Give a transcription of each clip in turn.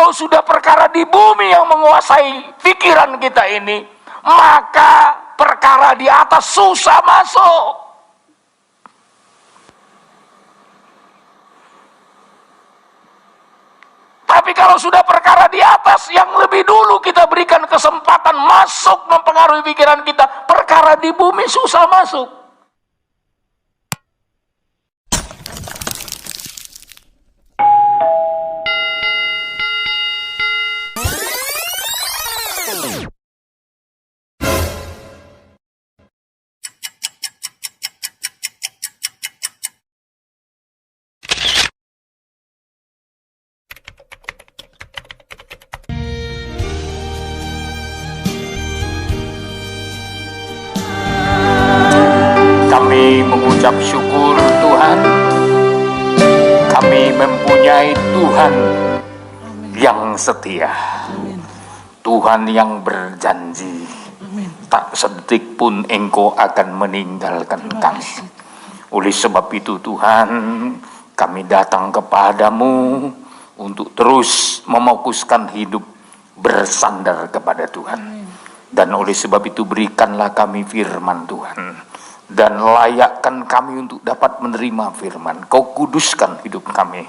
kalau sudah perkara di bumi yang menguasai pikiran kita ini, maka perkara di atas susah masuk. Tapi kalau sudah perkara di atas yang lebih dulu kita berikan kesempatan masuk mempengaruhi pikiran kita, perkara di bumi susah masuk. Kami mengucap syukur Tuhan, kami mempunyai Tuhan yang setia, Tuhan yang berjanji tak sedetik pun Engkau akan meninggalkan kami. Oleh sebab itu Tuhan, kami datang kepadamu untuk terus memfokuskan hidup bersandar kepada Tuhan. Dan oleh sebab itu berikanlah kami firman Tuhan, dan layakkan kami untuk dapat menerima firman. Kau kuduskan hidup kami,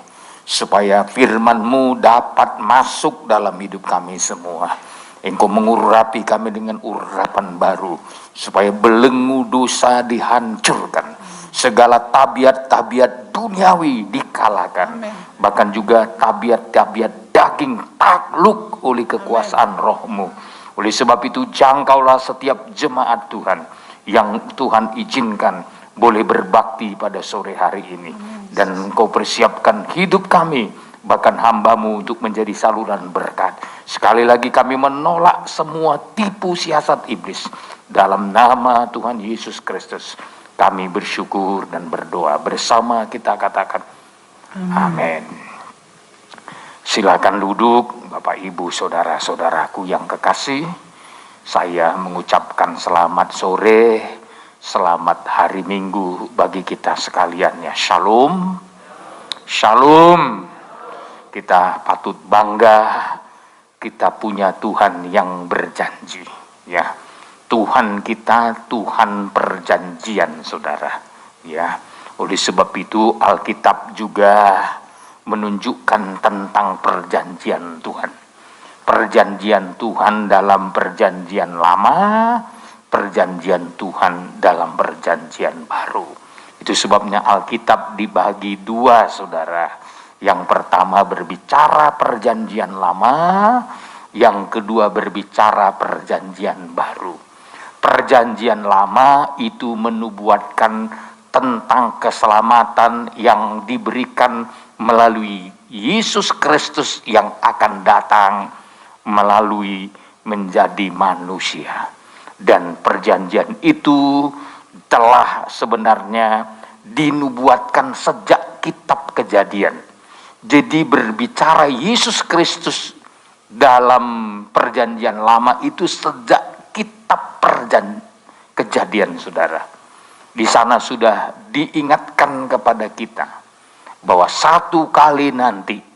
supaya firman-Mu dapat masuk dalam hidup kami semua. Engkau mengurapi kami dengan urapan baru, supaya belenggu dosa dihancurkan, segala tabiat-tabiat duniawi dikalahkan. Bahkan juga tabiat-tabiat daging takluk oleh kekuasaan Roh-Mu. Oleh sebab itu jangkaulah setiap jemaat Tuhan yang Tuhan izinkan boleh berbakti pada sore hari ini. Dan Engkau persiapkan hidup kami, bahkan hamba-Mu untuk menjadi saluran berkat. Sekali lagi kami menolak semua tipu siasat iblis. Dalam nama Tuhan Yesus Kristus kami bersyukur dan berdoa. Bersama kita katakan amin. Silakan duduk Bapak Ibu saudara-saudaraku yang kekasih. Saya mengucapkan selamat sore, selamat hari Minggu bagi kita sekalian ya. Shalom, shalom. Kita patut bangga, kita punya Tuhan yang berjanji ya. Tuhan kita Tuhan perjanjian saudara ya. Oleh sebab itu Alkitab juga menunjukkan tentang perjanjian Tuhan. Perjanjian Tuhan dalam perjanjian lama, perjanjian Tuhan dalam perjanjian baru. Itu sebabnya Alkitab dibagi dua saudara. Yang pertama berbicara perjanjian lama, yang kedua berbicara perjanjian baru. Perjanjian lama itu menubuatkan tentang keselamatan yang diberikan melalui Yesus Kristus yang akan datang melalui menjadi manusia. Dan perjanjian itu telah sebenarnya dinubuatkan sejak kitab Kejadian. Jadi berbicara Yesus Kristus dalam perjanjian lama itu sejak kitab Kejadian saudara. Di sana sudah diingatkan kepada kita bahwa satu kali nanti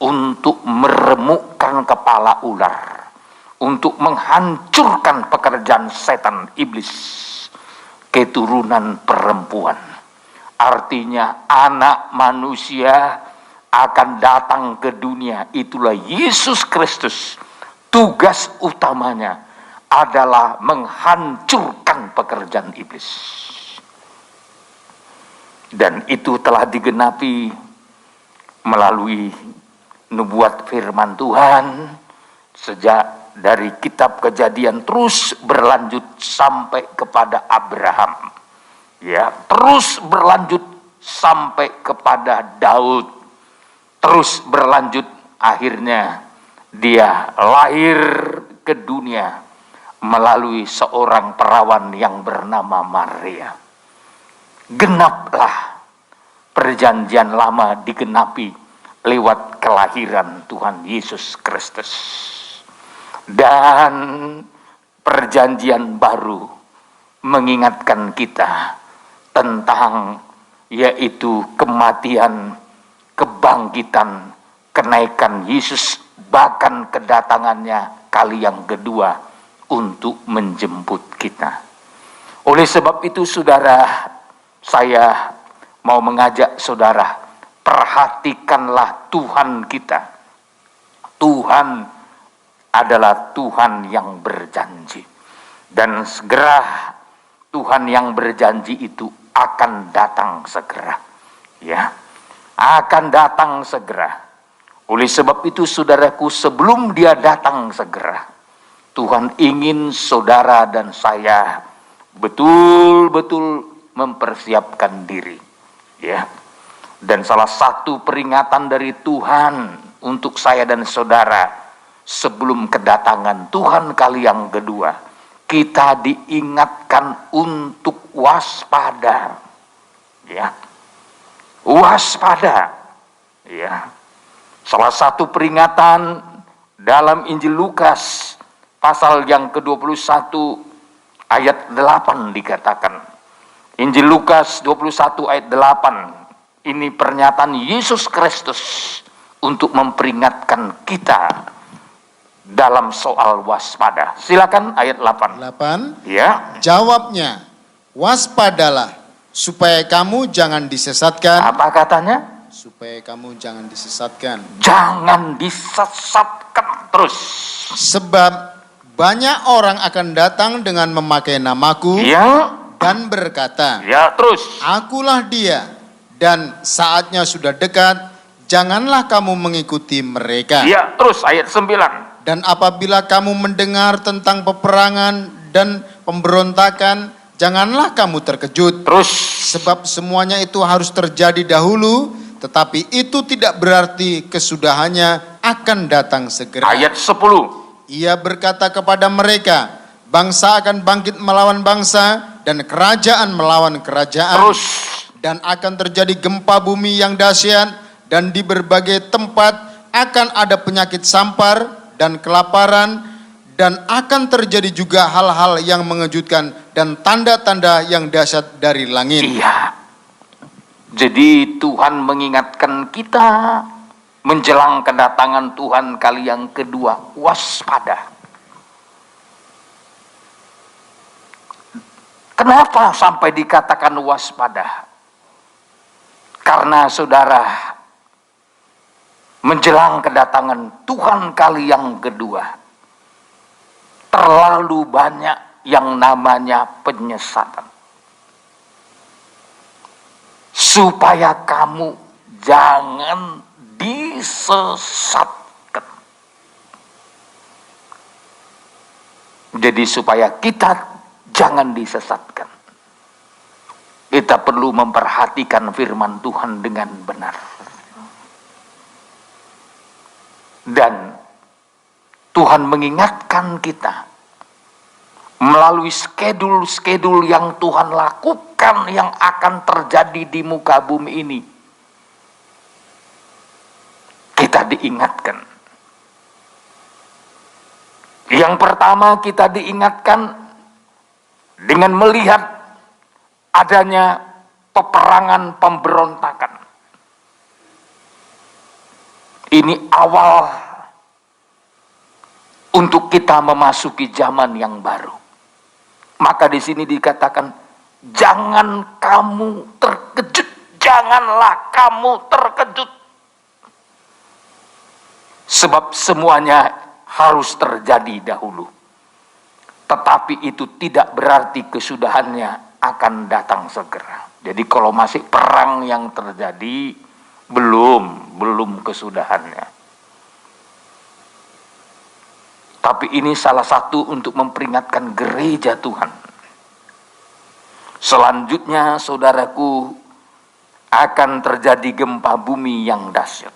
untuk meremukkan kepala ular, untuk menghancurkan pekerjaan setan iblis, keturunan perempuan. Artinya anak manusia akan datang ke dunia, itulah Yesus Kristus. Tugas utamanya adalah menghancurkan pekerjaan iblis. Dan itu telah digenapi melalui nubuat firman Tuhan sejak dari kitab Kejadian terus berlanjut sampai kepada Abraham. Ya, terus berlanjut sampai kepada Daud. Terus berlanjut akhirnya dia lahir ke dunia melalui seorang perawan yang bernama Maria. Genaplah perjanjian lama digenapi lewat kelahiran Tuhan Yesus Kristus. Dan perjanjian baru mengingatkan kita tentang yaitu kematian, kebangkitan, kenaikan Yesus bahkan kedatangannya kali yang kedua untuk menjemput kita. Oleh sebab itu saudara, saya mau mengajak saudara, perhatikanlah Tuhan kita. Tuhan adalah Tuhan yang berjanji. Dan segera Tuhan yang berjanji itu akan datang segera. Ya, akan datang segera. Oleh sebab itu saudaraku, sebelum dia datang segera, Tuhan ingin saudara dan saya betul-betul mempersiapkan diri. Ya. Dan salah satu peringatan dari Tuhan untuk saya dan saudara sebelum kedatangan Tuhan kali yang kedua, kita diingatkan untuk waspada. Ya. Waspada. Ya. Salah satu peringatan dalam Injil Lukas pasal yang ke-21 ayat 8 dikatakan. Injil Lukas 21 ayat 8. Ini pernyataan Yesus Kristus untuk memperingatkan kita dalam soal waspada. Silakan ayat 8. 8. Ya. Jawabnya, waspadalah supaya kamu jangan disesatkan. Apa katanya? Supaya kamu jangan disesatkan. Jangan disesatkan terus. Sebab banyak orang akan datang dengan memakai namaku Ya. dan berkata, Ya, terus. akulah dia, dan saatnya sudah dekat, janganlah kamu mengikuti mereka. Ya, terus ayat 9. Dan apabila kamu mendengar tentang peperangan dan pemberontakan, janganlah kamu terkejut. Terus. Sebab semuanya itu harus terjadi dahulu, tetapi itu tidak berarti kesudahannya akan datang segera. Ayat 10. Ia berkata kepada mereka, bangsa akan bangkit melawan bangsa dan kerajaan melawan kerajaan. Terus. Dan akan terjadi gempa bumi yang dahsyat, dan di berbagai tempat akan ada penyakit sampar dan kelaparan, dan akan terjadi juga hal-hal yang mengejutkan dan tanda-tanda yang dahsyat dari langit. Iya. Jadi Tuhan mengingatkan kita menjelang kedatangan Tuhan kali yang kedua, waspada. Kenapa sampai dikatakan waspada? Karena saudara, menjelang kedatangan Tuhan kali yang kedua, terlalu banyak yang namanya penyesatan. Supaya kamu jangan disesatkan. Jadi supaya kita jangan disesatkan, kita perlu memperhatikan firman Tuhan dengan benar. Dan Tuhan mengingatkan kita melalui skedul-skedul yang Tuhan lakukan yang akan terjadi di muka bumi ini. Kita diingatkan. Yang pertama kita diingatkan dengan melihat adanya peperangan pemberontakan. Ini awal untuk kita memasuki zaman yang baru. Maka di sini dikatakan, jangan kamu terkejut, janganlah kamu terkejut. Sebab semuanya harus terjadi dahulu. Tetapi itu tidak berarti kesudahannya akan datang segera. Jadi kalau masih perang yang terjadi, belum kesudahannya. Tapi ini salah satu untuk memperingatkan gereja Tuhan. Selanjutnya saudaraku, akan terjadi gempa bumi yang dahsyat.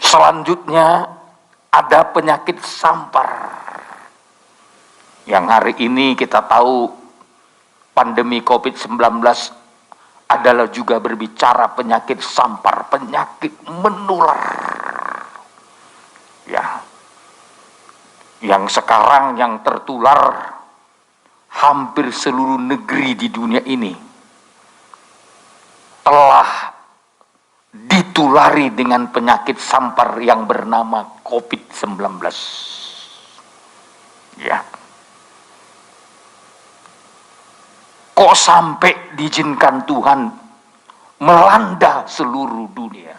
Selanjutnya ada penyakit sampar. Yang hari ini kita tahu pandemi COVID-19 adalah juga berbicara penyakit sampar, penyakit menular. Ya. Yang sekarang yang tertular hampir seluruh negeri di dunia ini telah ditulari dengan penyakit sampar yang bernama COVID-19. Ya. Kok sampai diizinkan Tuhan melanda seluruh dunia?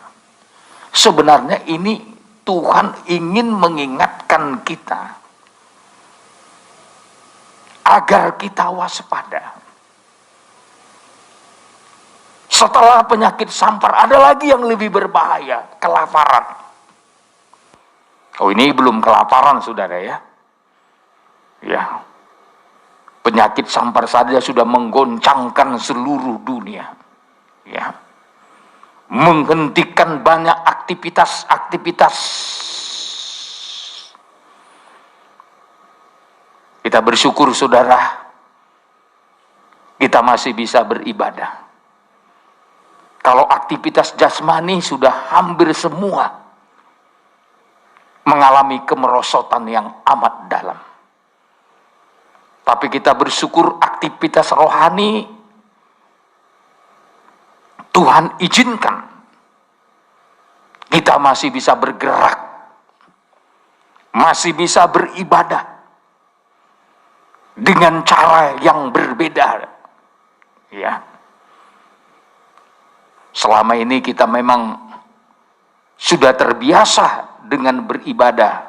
Sebenarnya ini Tuhan ingin mengingatkan kita agar kita waspada. Setelah penyakit sampar, ada lagi yang lebih berbahaya, kelaparan. Oh, ini belum kelaparan, saudara ya. Ya, penyakit sampar saja sudah menggoncangkan seluruh dunia. Ya, menghentikan banyak aktivitas. Kita bersyukur, saudara, kita masih bisa beribadah. Kalau aktivitas jasmani sudah hampir semua mengalami kemerosotan yang amat dalam. Tapi kita bersyukur aktivitas rohani Tuhan izinkan. Kita masih bisa bergerak, masih bisa beribadah dengan cara yang berbeda. Ya. Selama ini kita memang sudah terbiasa dengan beribadah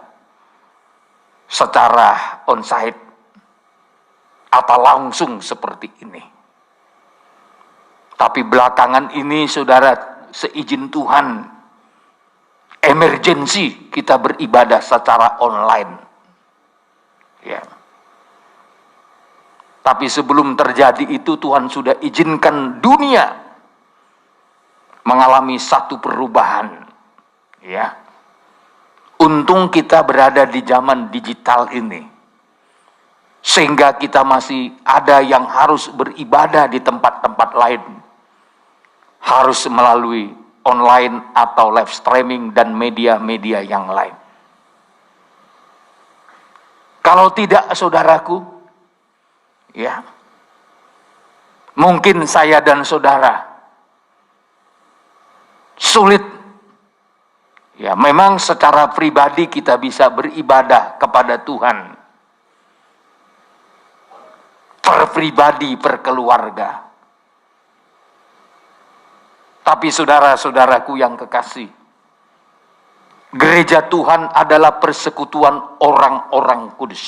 secara onsite atau langsung seperti ini. Tapi belakangan ini, saudara, seizin Tuhan, emergensi kita beribadah secara online. Ya. Tapi sebelum terjadi itu, Tuhan sudah izinkan dunia mengalami satu perubahan, ya. Untung kita berada di zaman digital ini, sehingga kita masih ada yang harus beribadah di tempat-tempat lain, harus melalui online atau live streaming dan media-media yang lain. Kalau tidak, saudaraku, ya, mungkin saya dan saudara sulit. Ya, memang secara pribadi kita bisa beribadah kepada Tuhan, per pribadi, per keluarga. Tapi saudara-saudaraku yang kekasih, gereja Tuhan adalah persekutuan orang-orang kudus.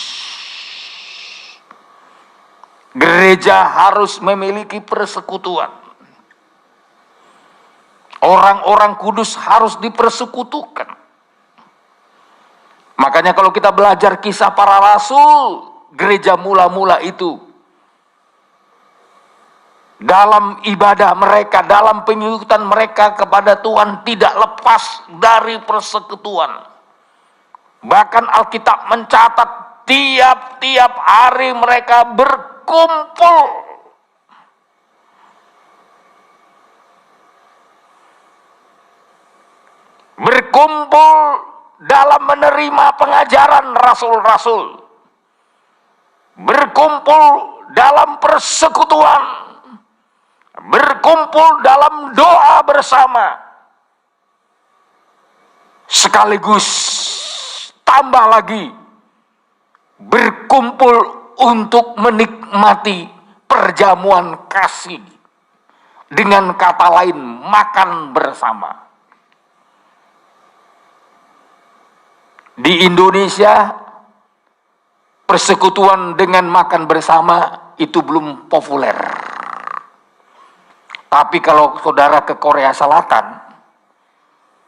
Gereja harus memiliki persekutuan. Orang-orang kudus harus dipersekutukan. Makanya kalau kita belajar kisah para rasul, gereja mula-mula itu, dalam ibadah mereka, dalam pengikutan mereka kepada Tuhan, tidak lepas dari persekutuan. Bahkan Alkitab mencatat tiap-tiap hari mereka berkumpul. Berkumpul dalam menerima pengajaran rasul-rasul. Berkumpul dalam persekutuan. Berkumpul dalam doa bersama. Sekaligus tambah lagi berkumpul untuk menikmati perjamuan kasih. Dengan kata lain, makan bersama. Di Indonesia, persekutuan dengan makan bersama itu belum populer. Tapi kalau saudara ke Korea Selatan,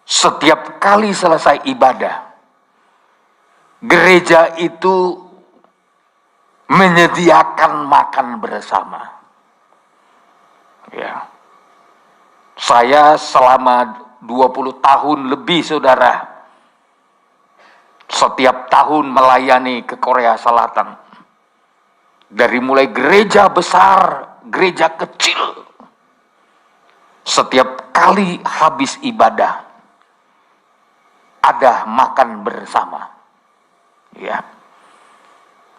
setiap kali selesai ibadah, gereja itu menyediakan makan bersama. Ya. Saya selama 20 tahun lebih, saudara, setiap tahun melayani ke Korea Selatan. Dari mulai gereja besar, gereja kecil. Setiap kali habis ibadah, ada makan bersama. Ya.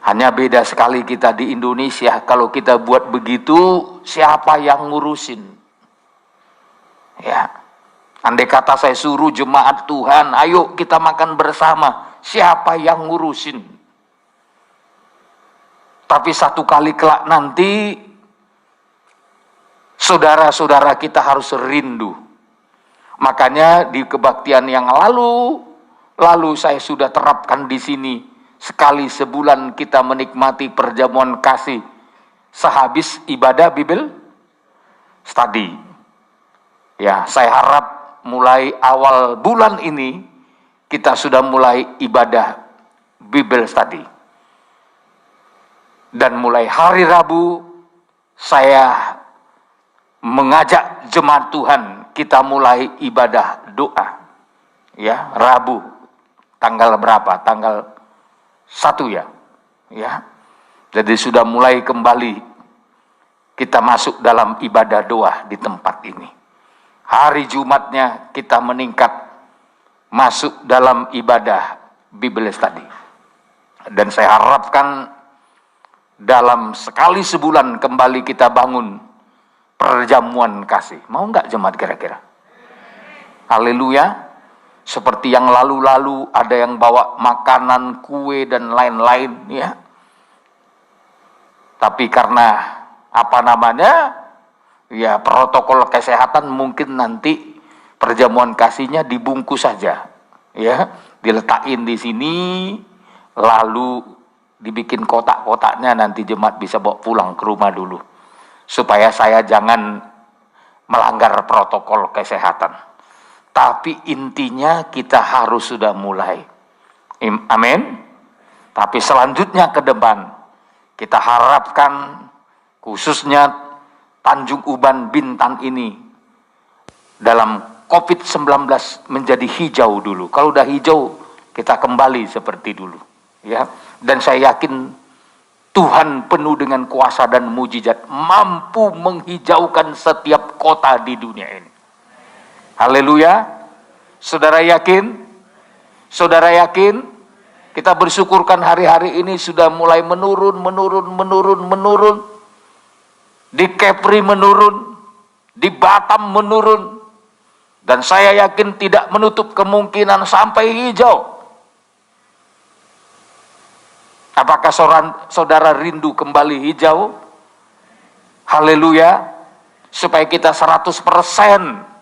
Hanya beda sekali kita di Indonesia. Kalau kita buat begitu, siapa yang ngurusin? Ya. Andai kata saya suruh jemaat Tuhan, ayo kita makan bersama, siapa yang ngurusin? Tapi satu kali kelak nanti, saudara-saudara kita harus rindu. Makanya di kebaktian yang lalu saya sudah terapkan di sini. Sekali sebulan kita menikmati perjamuan kasih sehabis ibadah Bible study. Ya, saya harap mulai awal bulan ini kita sudah mulai ibadah Bible study. Dan mulai hari Rabu saya mengajak jemaat Tuhan kita mulai ibadah doa. Ya, Rabu tanggal berapa? Tanggal 1 ya. Ya. Jadi sudah mulai kembali kita masuk dalam ibadah doa di tempat ini. Hari Jumatnya kita meningkat masuk dalam ibadah Bible study. Dan saya harapkan dalam sekali sebulan kembali kita bangun perjamuan kasih. Mau nggak jemaat kira-kira? Haleluya. Seperti yang lalu-lalu ada yang bawa makanan, kue dan lain-lain ya. Tapi karena ya protokol kesehatan mungkin nanti perjamuan kasihnya dibungkus saja ya, diletakin di sini lalu dibikin kotak-kotaknya, nanti jemaat bisa bawa pulang ke rumah dulu supaya saya jangan melanggar protokol kesehatan. Tapi intinya kita harus sudah mulai. Amin. Tapi selanjutnya ke depan kita harapkan khususnya Tanjung Uban Bintan ini dalam COVID-19 menjadi hijau dulu. Kalau udah hijau kita kembali seperti dulu ya. Dan saya yakin Tuhan penuh dengan kuasa dan mujizat, mampu menghijaukan setiap kota di dunia ini. Haleluya. Saudara yakin? Saudara yakin? Kita bersyukurkan hari-hari ini sudah mulai menurun. Di Kepri menurun, di Batam menurun. Dan saya yakin tidak menutup kemungkinan sampai hijau. Apakah saudara rindu kembali hijau? Haleluya. Supaya kita 100%.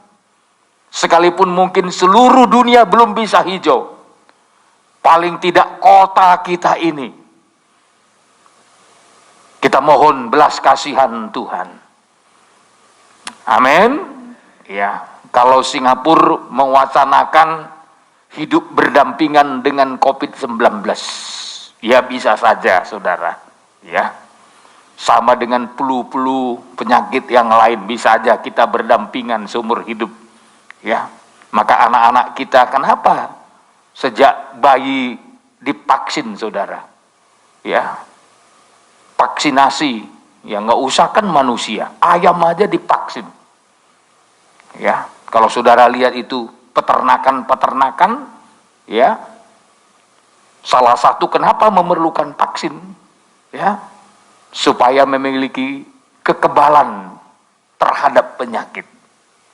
Sekalipun mungkin seluruh dunia belum bisa hijau, paling tidak kota kita ini, kita mohon belas kasihan Tuhan. Amin. Ya, kalau Singapura mewacanakan hidup berdampingan dengan COVID-19, ya bisa saja saudara. Ya, sama dengan flu penyakit yang lain, bisa saja kita berdampingan seumur hidup. Ya, maka anak-anak kita kenapa sejak bayi divaksin saudara? Ya, vaksinasi, ya nggak usah kan manusia, ayam aja divaksin. Ya, kalau saudara lihat itu peternakan, ya, salah satu kenapa memerlukan vaksin, ya, supaya memiliki kekebalan terhadap penyakit.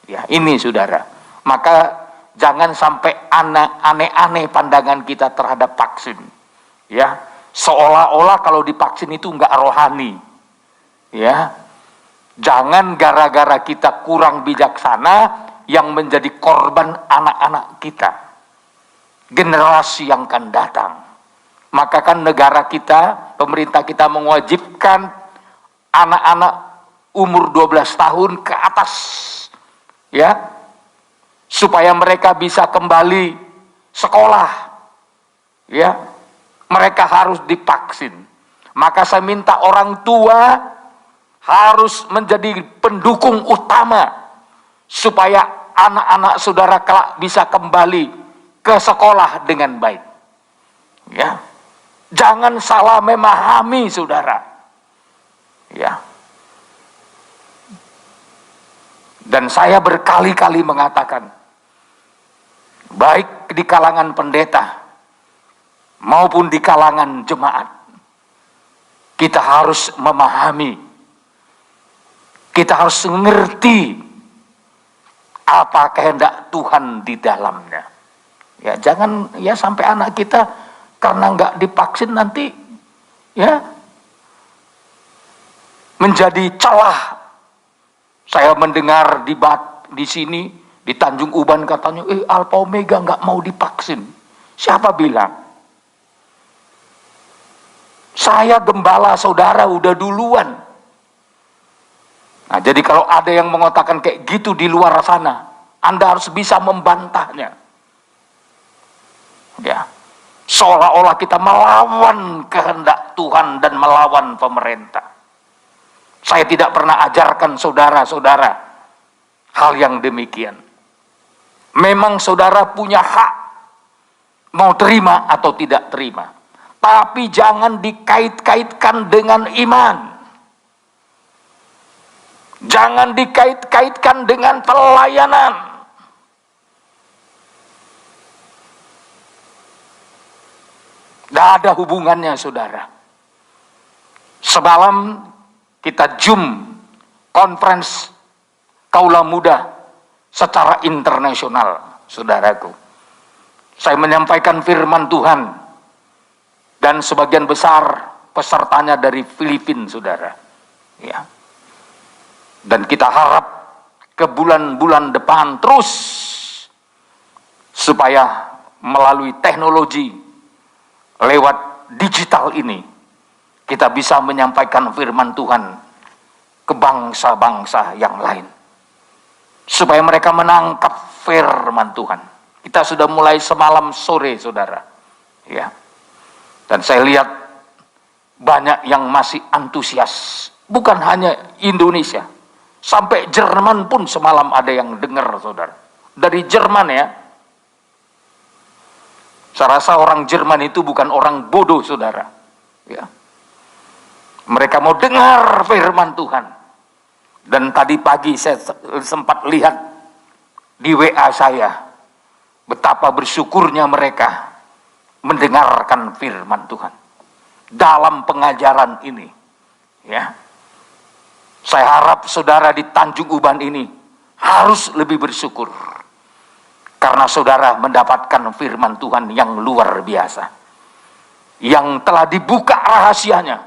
Ya, ini saudara. Maka jangan sampai aneh-aneh pandangan kita terhadap vaksin. Ya, seolah-olah kalau divaksin itu enggak rohani. Ya, jangan gara-gara kita kurang bijaksana yang menjadi korban anak-anak kita, generasi yang akan datang. Maka kan negara kita, pemerintah kita mewajibkan anak-anak umur 12 tahun ke atas, ya, supaya mereka bisa kembali sekolah, ya, mereka harus divaksin. Maka saya minta orang tua harus menjadi pendukung utama supaya anak-anak saudara kelak bisa kembali ke sekolah dengan baik. Ya, jangan salah memahami saudara. Ya. Dan saya berkali-kali mengatakan, baik di kalangan pendeta maupun di kalangan jemaat, kita harus memahami, kita harus mengerti apa kehendak Tuhan di dalamnya. Ya, jangan ya sampai anak kita karena nggak divaksin nanti ya menjadi celah. Saya mendengar di sini di Tanjung Uban katanya, Alpha Omega nggak mau divaksin. Siapa bilang? Saya gembala saudara udah duluan. Nah, jadi kalau ada yang mengatakan kayak gitu di luar sana, Anda harus bisa membantahnya. Ya, seolah-olah kita melawan kehendak Tuhan dan melawan pemerintah. Saya tidak pernah ajarkan saudara-saudara hal yang demikian. Memang saudara punya hak mau terima atau tidak terima. Tapi jangan dikait-kaitkan dengan iman. Jangan dikait-kaitkan dengan pelayanan. Tidak ada hubungannya, saudara. Semalam kita Zoom conference Kaula Muda secara internasional, saudaraku. Saya menyampaikan firman Tuhan. Dan sebagian besar pesertanya dari Filipina, saudara. Ya. Dan kita harap ke bulan-bulan depan terus supaya melalui teknologi lewat digital ini kita bisa menyampaikan firman Tuhan ke bangsa-bangsa yang lain. Supaya mereka menangkap firman Tuhan. Kita sudah mulai semalam sore, saudara. Ya. Dan saya lihat banyak yang masih antusias. Bukan hanya Indonesia. Sampai Jerman pun semalam ada yang dengar, saudara. Dari Jerman ya. Saya rasa orang Jerman itu bukan orang bodoh, saudara. Ya. Mereka mau dengar firman Tuhan. Dan tadi pagi saya sempat lihat di WA saya. Betapa bersyukurnya mereka mendengarkan firman Tuhan dalam pengajaran ini. Ya, saya harap saudara di Tanjung Uban ini harus lebih bersyukur karena saudara mendapatkan firman Tuhan yang luar biasa, yang telah dibuka rahasianya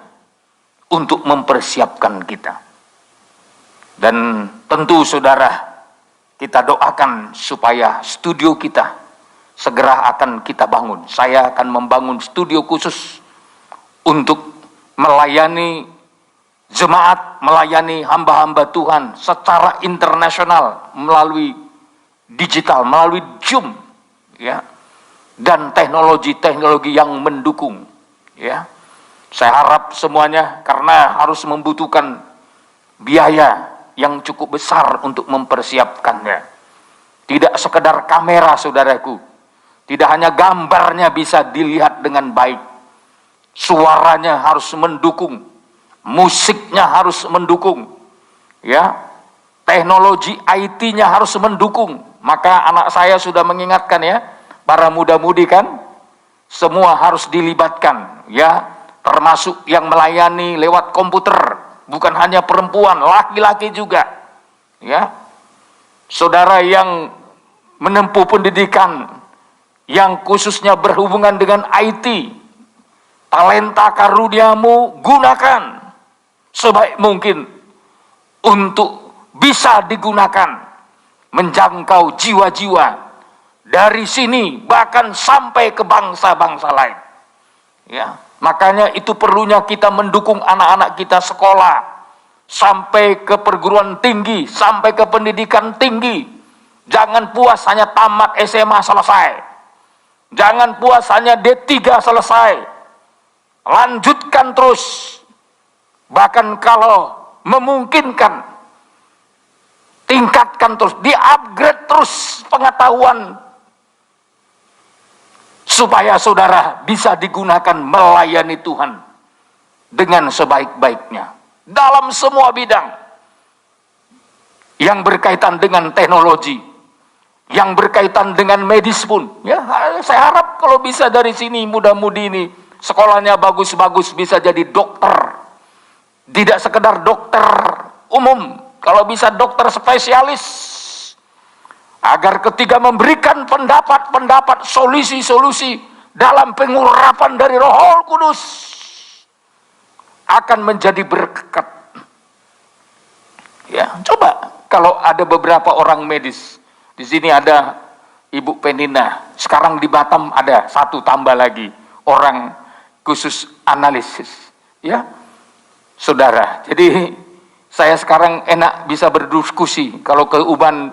untuk mempersiapkan kita. Dan tentu saudara, kita doakan supaya studio kita segera akan kita bangun. Saya akan membangun studio khusus untuk melayani jemaat, melayani hamba-hamba Tuhan secara internasional melalui digital, melalui Zoom, ya, dan teknologi-teknologi yang mendukung. Ya, saya harap semuanya karena harus membutuhkan biaya yang cukup besar untuk mempersiapkannya. Tidak sekedar kamera, saudaraku. Tidak hanya gambarnya bisa dilihat dengan baik. Suaranya harus mendukung. Musiknya harus mendukung. Ya. Teknologi IT-nya harus mendukung. Maka anak saya sudah mengingatkan ya, para muda-mudi kan, semua harus dilibatkan, ya, termasuk yang melayani lewat komputer, bukan hanya perempuan, laki-laki juga. Ya. Saudara yang menempuh pendidikan yang khususnya berhubungan dengan IT, talenta karuniamu gunakan sebaik mungkin untuk bisa digunakan menjangkau jiwa-jiwa dari sini bahkan sampai ke bangsa-bangsa lain. Ya, makanya itu perlunya kita mendukung anak-anak kita sekolah sampai ke perguruan tinggi, sampai ke pendidikan tinggi. Jangan puas hanya tamat SMA selesai. Jangan puas hanya D3 selesai. Lanjutkan terus. Bahkan kalau memungkinkan, tingkatkan terus, di-upgrade terus pengetahuan supaya saudara bisa digunakan melayani Tuhan dengan sebaik-baiknya dalam semua bidang yang berkaitan dengan teknologi, yang berkaitan dengan medis pun. Ya, saya harap kalau bisa dari sini muda-mudi ini sekolahnya bagus-bagus bisa jadi dokter. Tidak sekedar dokter umum, kalau bisa dokter spesialis agar ketika memberikan pendapat-pendapat, solusi-solusi dalam pengurapan dari Roh Kudus akan menjadi berkat. Ya, coba kalau ada beberapa orang medis. Di sini ada Ibu Penina, sekarang di Batam ada satu tambah lagi orang khusus analisis, ya saudara. Jadi saya sekarang enak bisa berdiskusi. Kalau ke Uban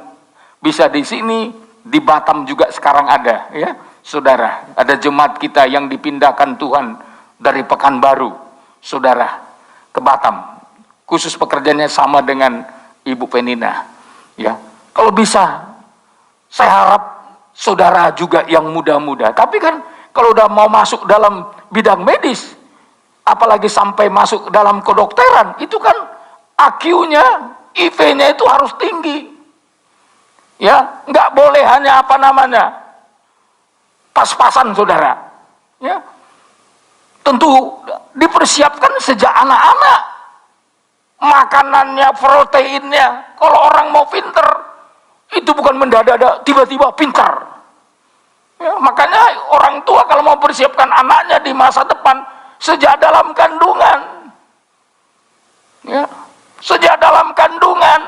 bisa di sini, di Batam juga sekarang ada, ya saudara. Ada jemaat kita yang dipindahkan Tuhan dari Pekanbaru, saudara, ke Batam. Khusus pekerjaannya sama dengan Ibu Penina, ya. Kalau bisa, saya harap saudara juga yang muda-muda. Tapi kan kalau udah mau masuk dalam bidang medis, apalagi sampai masuk dalam kedokteran, itu kan IQ-nya, IV-nya itu harus tinggi. Ya, nggak boleh hanya apa namanya pas-pasan, saudara. Ya, tentu dipersiapkan sejak anak-anak. Makanannya, proteinnya. Kalau orang mau pinter, itu bukan mendadak tiba-tiba pintar. Ya, makanya orang tua kalau mau persiapkan anaknya di masa depan sejak dalam kandungan, ya, sejak dalam kandungan,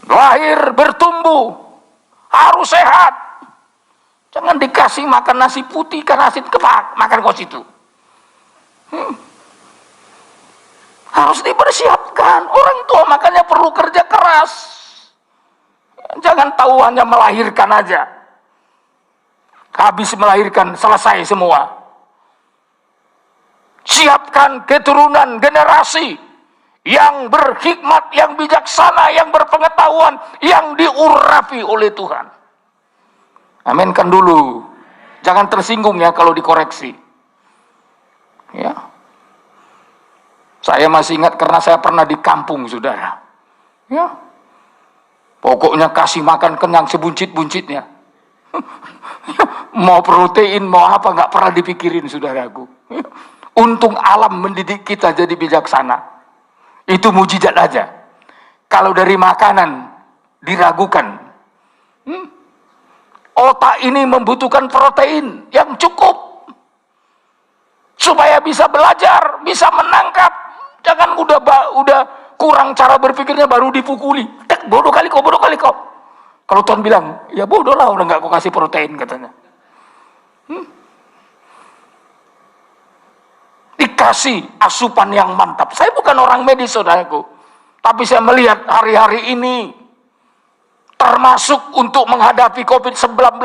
lahir bertumbuh harus sehat. Jangan dikasih makan nasi putih karena asin kepak, makan kos itu. Harus dipersiapkan. Orang tua makanya perlu kerja keras. Jangan tahu hanya melahirkan aja. Habis melahirkan selesai semua. Siapkan keturunan generasi yang berhikmat, yang bijaksana, yang berpengetahuan, yang diurapi oleh Tuhan. Aminkan dulu. Jangan tersinggung ya kalau dikoreksi. Ya. Saya masih ingat karena saya pernah di kampung, saudara. Ya. Pokoknya kasih makan kenyang sebuncit-buncitnya. Mau protein, mau apa, nggak pernah dipikirin, saudaraku. Untung alam mendidik kita jadi bijaksana. Itu mujizat aja. Kalau dari makanan diragukan. Otak ini membutuhkan protein yang cukup. Supaya bisa belajar, bisa menangkap. Jangan udah kurang cara berpikirnya baru dipukuli. Bodoh kali kau, bodoh kali kau. Kalau Tuhan bilang, ya bodoh lah orang nggak kau kasih protein, katanya. Dikasih asupan yang mantap. Saya bukan orang medis, saudaraku. Tapi saya melihat hari-hari ini, termasuk untuk menghadapi COVID-19,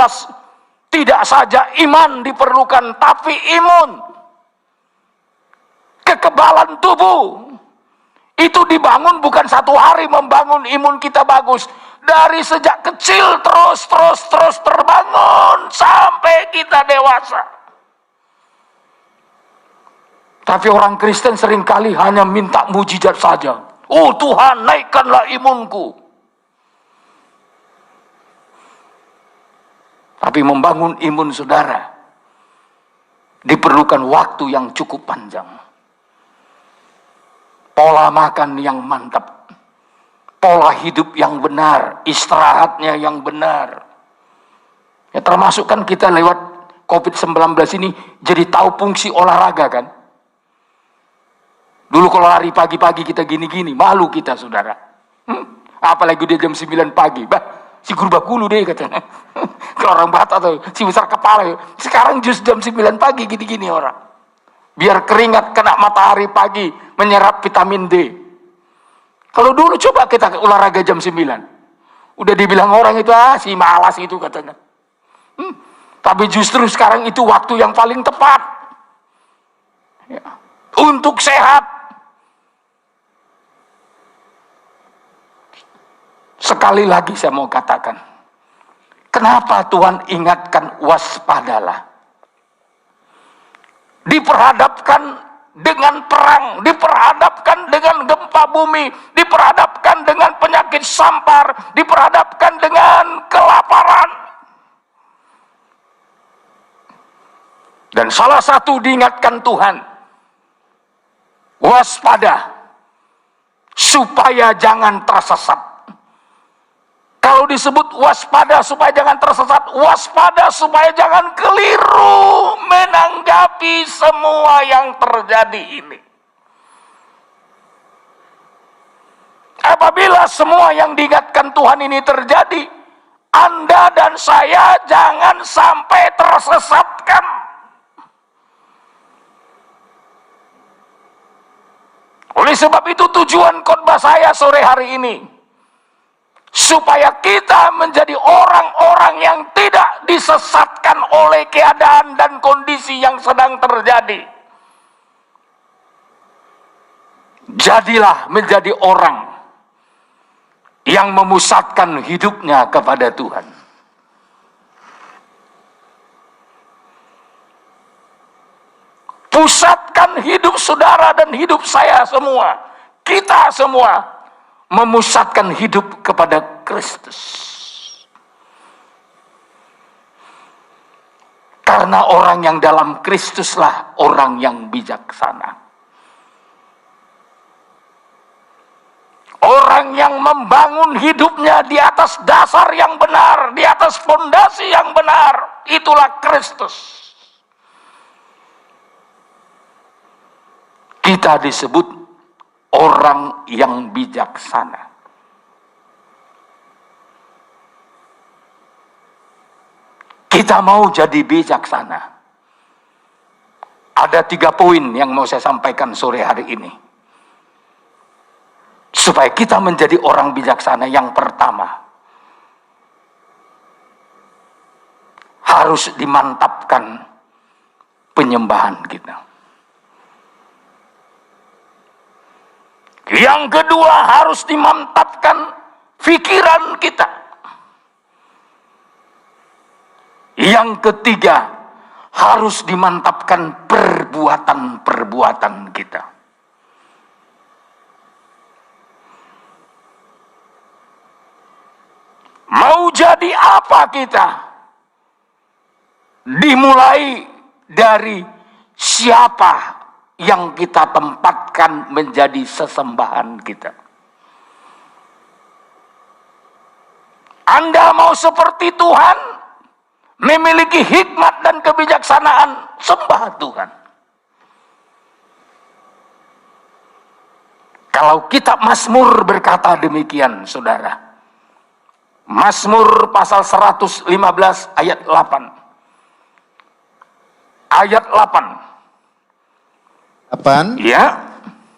tidak saja iman diperlukan, tapi imun. Kekebalan tubuh. Itu dibangun bukan satu hari membangun imun kita bagus. Dari sejak kecil terus terbangun sampai kita dewasa. Tapi orang Kristen seringkali hanya minta mujizat saja. Oh Tuhan, naikkanlah imunku. Tapi membangun imun saudara diperlukan waktu yang cukup panjang. Pola makan yang mantap, pola hidup yang benar, istirahatnya yang benar. Ya, termasuk kan kita lewat COVID-19 ini jadi tahu fungsi olahraga kan. Dulu kalau hari pagi-pagi kita gini-gini, malu kita, saudara. Apalagi dia jam 9 pagi, bah, si guru bakulu deh katanya. Kalau orang Batak atau si besar kepala. Sekarang just jam 9 pagi gini-gini orang. Biar keringat kena matahari pagi, menyerap vitamin D. Kalau dulu coba kita olahraga jam 9. Udah dibilang orang itu, si malas itu katanya. Tapi justru sekarang itu waktu yang paling tepat. Ya. Untuk sehat. Sekali lagi saya mau katakan. Kenapa Tuhan ingatkan waspadalah? Diperhadapkan dengan perang, diperhadapkan dengan gempa bumi, diperhadapkan dengan penyakit sampar, diperhadapkan dengan kelaparan. Dan salah satu diingatkan Tuhan, waspada, supaya jangan tersesat. Kalau disebut waspada supaya jangan tersesat, waspada supaya jangan keliru menanggapi semua yang terjadi ini. Apabila semua yang diingatkan Tuhan ini terjadi, Anda dan saya jangan sampai tersesatkan. Oleh sebab itu tujuan khotbah saya sore hari ini, supaya kita menjadi orang-orang yang tidak disesatkan oleh keadaan dan kondisi yang sedang terjadi. Jadilah menjadi orang yang memusatkan hidupnya kepada Tuhan. Pusatkan hidup saudara dan hidup saya semua, kita semua, memusatkan hidup kepada Kristus. Karena orang yang dalam Kristuslah orang yang bijaksana. Orang yang membangun hidupnya di atas dasar yang benar, di atas fondasi yang benar, itulah Kristus. Kita disebut orang yang bijaksana. Kita mau jadi bijaksana. Ada 3 poin yang mau saya sampaikan sore hari ini. Supaya kita menjadi orang bijaksana. Yang pertama, harus dimantapkan penyembahan kita. Yang kedua, harus dimantapkan pikiran kita. Yang ketiga, harus dimantapkan perbuatan-perbuatan kita. Mau jadi apa kita? Dimulai dari siapa yang kita tempatkan menjadi sesembahan kita. Anda mau seperti Tuhan, memiliki hikmat dan kebijaksanaan, sembah Tuhan. Kalau kitab Mazmur berkata demikian, saudara. Mazmur pasal 115 ayat 8. Ayat 8. Ya.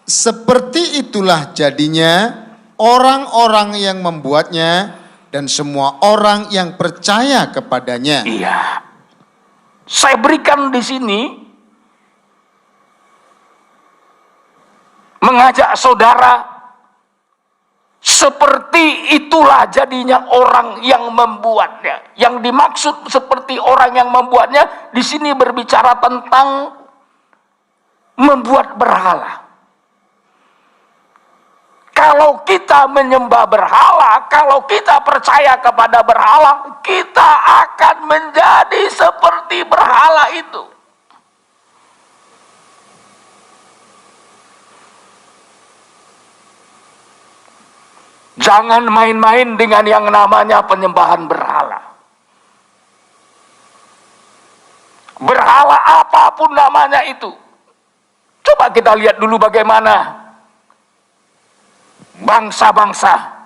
Seperti itulah jadinya orang-orang yang membuatnya dan semua orang yang percaya kepadanya. Iya. Saya berikan di sini mengajak saudara, seperti itulah jadinya orang yang membuatnya. Yang dimaksud seperti orang yang membuatnya di sini berbicara tentang membuat berhala. Kalau kita menyembah berhala, kalau kita percaya kepada berhala, kita akan menjadi seperti berhala itu. Jangan main-main dengan yang namanya penyembahan berhala. Berhala apapun namanya itu. Coba kita lihat dulu bagaimana bangsa-bangsa.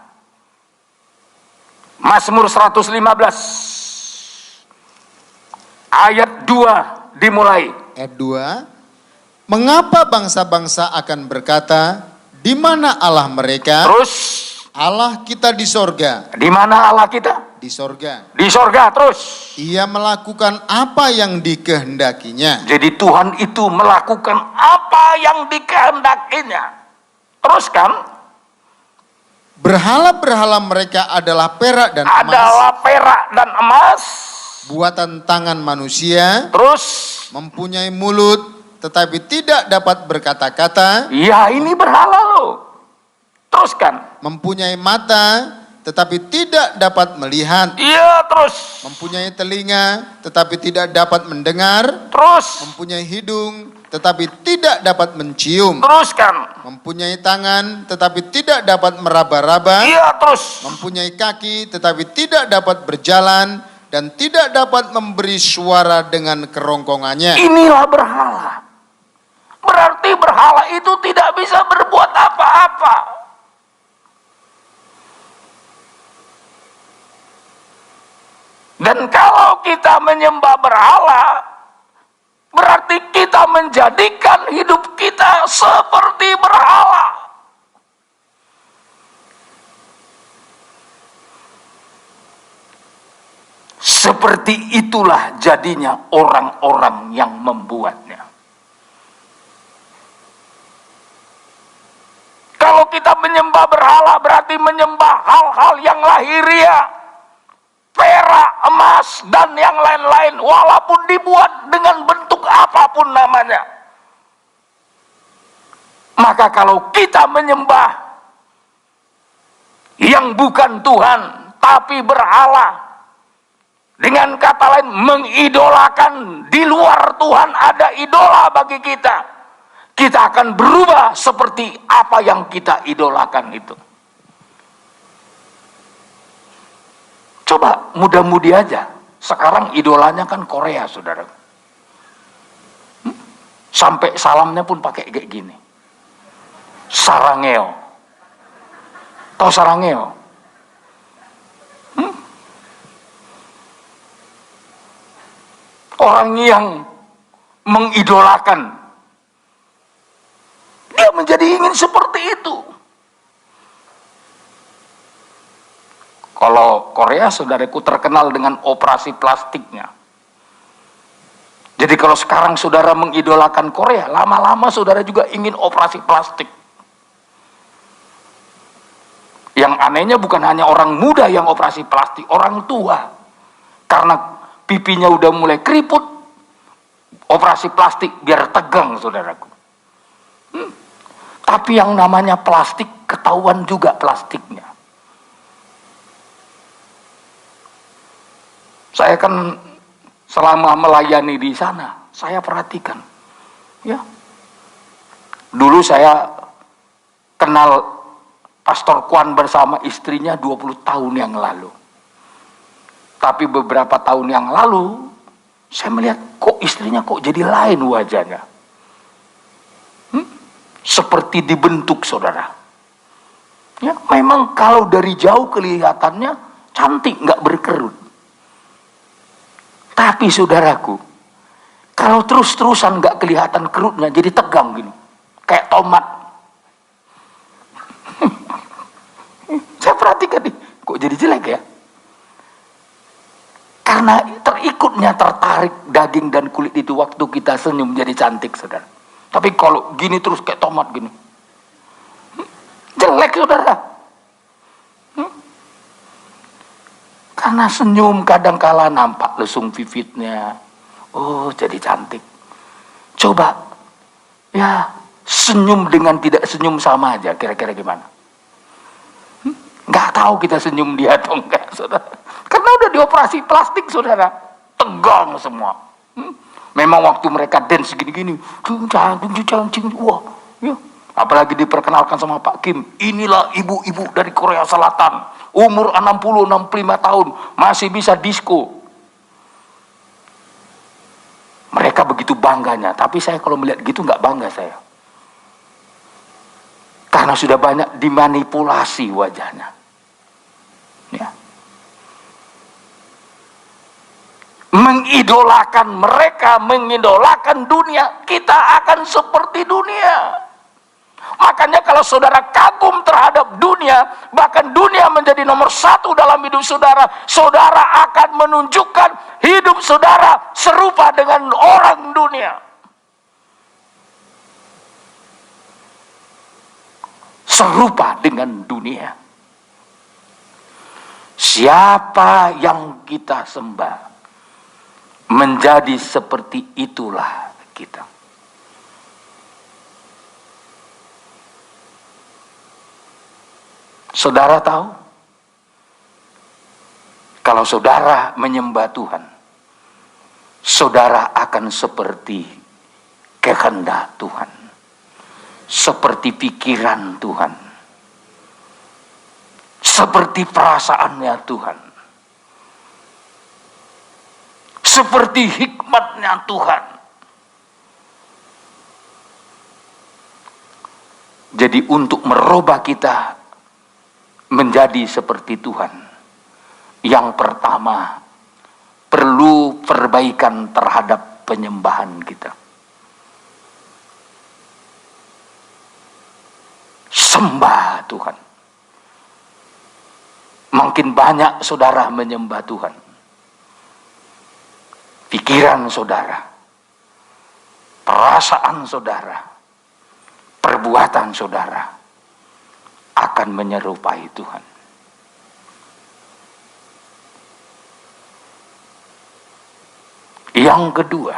Mazmur 115 ayat 2 dimulai. Ayat 2. Mengapa bangsa-bangsa akan berkata, di mana Allah mereka? Terus, Allah kita di sorga. di mana Allah kita? Di sorga. Di sorga. Terus, Ia melakukan apa yang dikehendakinya. jadi Tuhan itu melakukan apa yang dikehendakinya. Terus kan, Berhala-berhala mereka adalah perak dan emas, adalah perak dan emas. buatan tangan manusia, Terus, mempunyai mulut tetapi tidak dapat berkata-kata, ya ini berhala loh. Terus kan, mempunyai mata tetapi tidak dapat melihat, iya terus, mempunyai telinga tetapi tidak dapat mendengar, terus, mempunyai hidung tetapi tidak dapat mencium, Teruskan. mempunyai tangan tetapi tidak dapat meraba-raba, Iya, terus. mempunyai kaki tetapi tidak dapat berjalan, dan tidak dapat memberi suara dengan kerongkongannya. Inilah berhala. Berarti berhala itu tidak bisa berbuat apa-apa. Dan kalau kita menyembah berhala, berarti kita menjadikan hidup kita seperti berhala. Seperti itulah jadinya orang-orang yang membuatnya. Kalau kita menyembah berhala berarti menyembah hal-hal yang lahiriah, perak, emas, dan yang lain-lain, walaupun dibuat dengan bentuk apapun namanya. Maka kalau kita menyembah yang bukan Tuhan tapi berhala, dengan kata lain mengidolakan di luar Tuhan ada idola bagi kita, kita akan berubah seperti apa yang kita idolakan itu. Coba mudah-mudi aja. Sekarang idolanya kan Korea, saudara. Sampai salamnya pun pakai kayak gini. Sarangeo. Tahu sarangeo? Orang yang mengidolakan, dia menjadi ingin seperti itu. Kalau Korea, saudaraku, terkenal dengan operasi plastiknya. Jadi kalau sekarang saudara mengidolakan Korea, lama-lama saudara juga ingin operasi plastik. Yang anehnya bukan hanya orang muda yang operasi plastik, orang tua. Karena pipinya udah mulai keriput, operasi plastik biar tegang, saudaraku. Tapi yang namanya plastik, ketahuan juga plastiknya. Saya kan selama melayani di sana, saya perhatikan. Ya. Dulu saya kenal Pastor Kwan bersama istrinya 20 tahun yang lalu. Tapi beberapa tahun yang lalu, saya melihat kok istrinya kok jadi lain wajahnya. Seperti dibentuk, saudara. Ya, memang kalau dari jauh kelihatannya cantik, nggak berkerut. Tapi saudaraku, kalau terus-terusan nggak kelihatan kerutnya, jadi tegang gini, kayak tomat. Saya perhatikan nih, kok jadi jelek ya? Karena tertarik daging dan kulit itu waktu kita senyum jadi cantik, saudara. Tapi kalau gini terus kayak tomat gini, jelek, saudara. Karena senyum kadangkala nampak lesung vivitnya, oh jadi cantik. Coba, ya senyum dengan tidak senyum sama aja, kira-kira gimana? Nggak tahu kita senyum dia atau enggak, saudara. Karena udah dioperasi plastik, saudara. Tegang semua. Memang waktu mereka dance gini-gini, wah, ya. Apalagi diperkenalkan sama Pak Kim, inilah ibu-ibu dari Korea Selatan, umur 60-65 tahun, masih bisa disco. Mereka begitu bangganya, tapi saya kalau melihat gitu nggak bangga saya. Karena sudah banyak dimanipulasi wajahnya. Ya. Mengidolakan mereka, mengidolakan dunia, kita akan seperti dunia. Makanya kalau saudara kagum terhadap dunia, bahkan dunia menjadi nomor 1 dalam hidup saudara, saudara akan menunjukkan hidup saudara serupa dengan orang dunia. Serupa dengan dunia. Siapa yang kita sembah, menjadi seperti itulah kita. Saudara tahu, kalau saudara menyembah Tuhan, saudara akan seperti kehendak Tuhan, seperti pikiran Tuhan, seperti perasaannya Tuhan, seperti hikmatnya Tuhan. Jadi untuk merubah kita menjadi seperti Tuhan, yang pertama perlu perbaikan terhadap penyembahan kita. Sembah Tuhan. Makin banyak saudara menyembah Tuhan, pikiran saudara, perasaan saudara, perbuatan saudara akan menyerupai Tuhan. Yang kedua,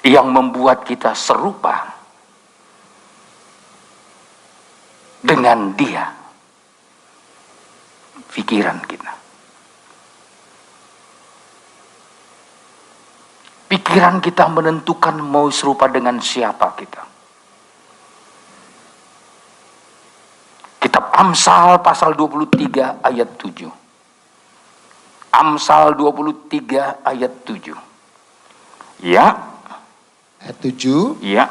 yang membuat kita serupa dengan Dia, pikiran kita. Pikiran kita menentukan mau serupa dengan siapa kita. Kitab Amsal pasal 23 ayat 7. Amsal 23 ayat 7. Ya. Ayat 7. Ya.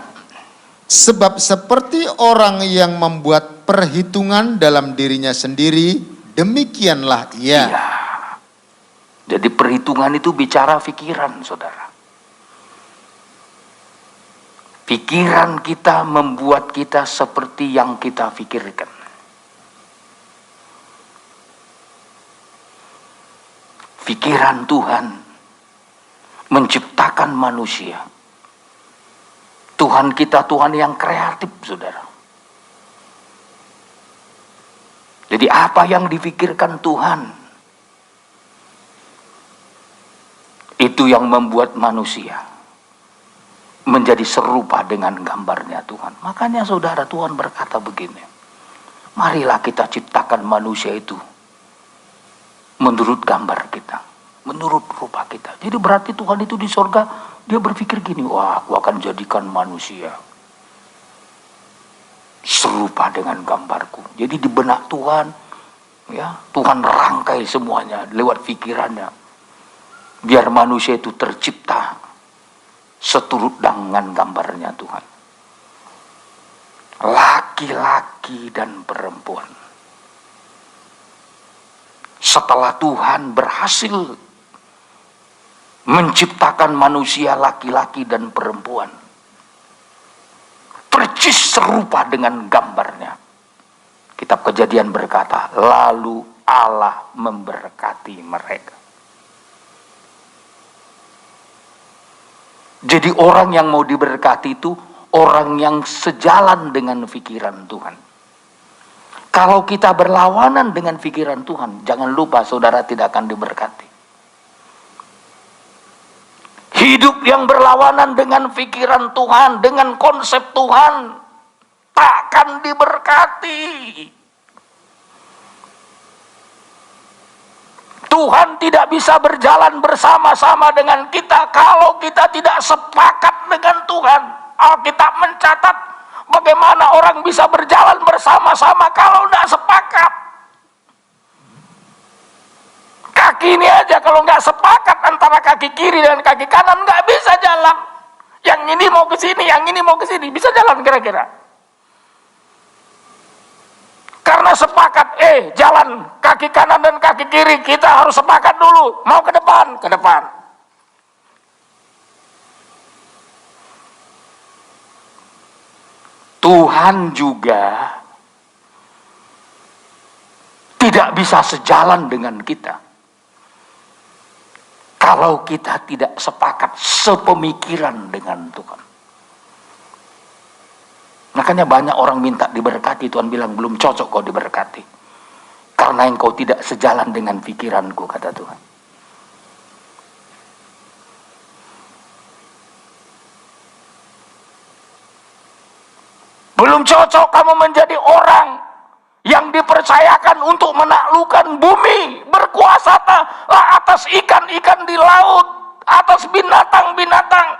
Sebab seperti orang yang membuat perhitungan dalam dirinya sendiri, demikianlah ia. Iya. Jadi perhitungan itu bicara pikiran, saudara. Pikiran kita membuat kita seperti yang kita pikirkan. Pikiran Tuhan menciptakan manusia. Tuhan kita Tuhan yang kreatif, saudara. Jadi apa yang dipikirkan Tuhan, itu yang membuat manusia menjadi serupa dengan gambarnya Tuhan. Makanya saudara, Tuhan berkata begini, marilah kita ciptakan manusia itu menurut gambar kita, menurut rupa kita. Jadi berarti Tuhan itu di sorga, dia berpikir gini, wah aku akan jadikan manusia serupa dengan gambarku. Jadi di benak Tuhan, ya, Tuhan rangkai semuanya lewat pikirannya, biar manusia itu tercipta seturut dengan gambarnya Tuhan. Laki-laki dan perempuan. Setelah Tuhan berhasil menciptakan manusia laki-laki dan perempuan, percis serupa dengan gambarnya, Kitab Kejadian berkata, lalu Allah memberkati mereka. Jadi orang yang mau diberkati itu orang yang sejalan dengan pikiran Tuhan. Kalau kita berlawanan dengan pikiran Tuhan, jangan lupa saudara tidak akan diberkati. Hidup yang berlawanan dengan pikiran Tuhan, dengan konsep Tuhan, takkan diberkati. Tuhan tidak bisa berjalan bersama-sama dengan kita kalau kita tidak sepakat dengan Tuhan. Alkitab mencatat bagaimana orang bisa berjalan bersama-sama kalau tidak sepakat. Kaki ini aja kalau nggak sepakat antara kaki kiri dan kaki kanan nggak bisa jalan. Yang ini mau ke sini, yang ini mau ke sini, bisa jalan kira-kira? Karena sepakat, jalan kaki kanan dan kaki kiri, kita harus sepakat dulu. Mau ke depan, ke depan. Tuhan juga tidak bisa sejalan dengan kita kalau kita tidak sepakat sepemikiran dengan Tuhan. Makanya banyak orang minta diberkati, Tuhan bilang belum cocok kau diberkati, karena engkau tidak sejalan dengan pikiranku, kata Tuhan. Belum cocok kamu menjadi orang yang dipercayakan untuk menaklukkan bumi, berkuasa atas ikan-ikan di laut, atas binatang-binatang,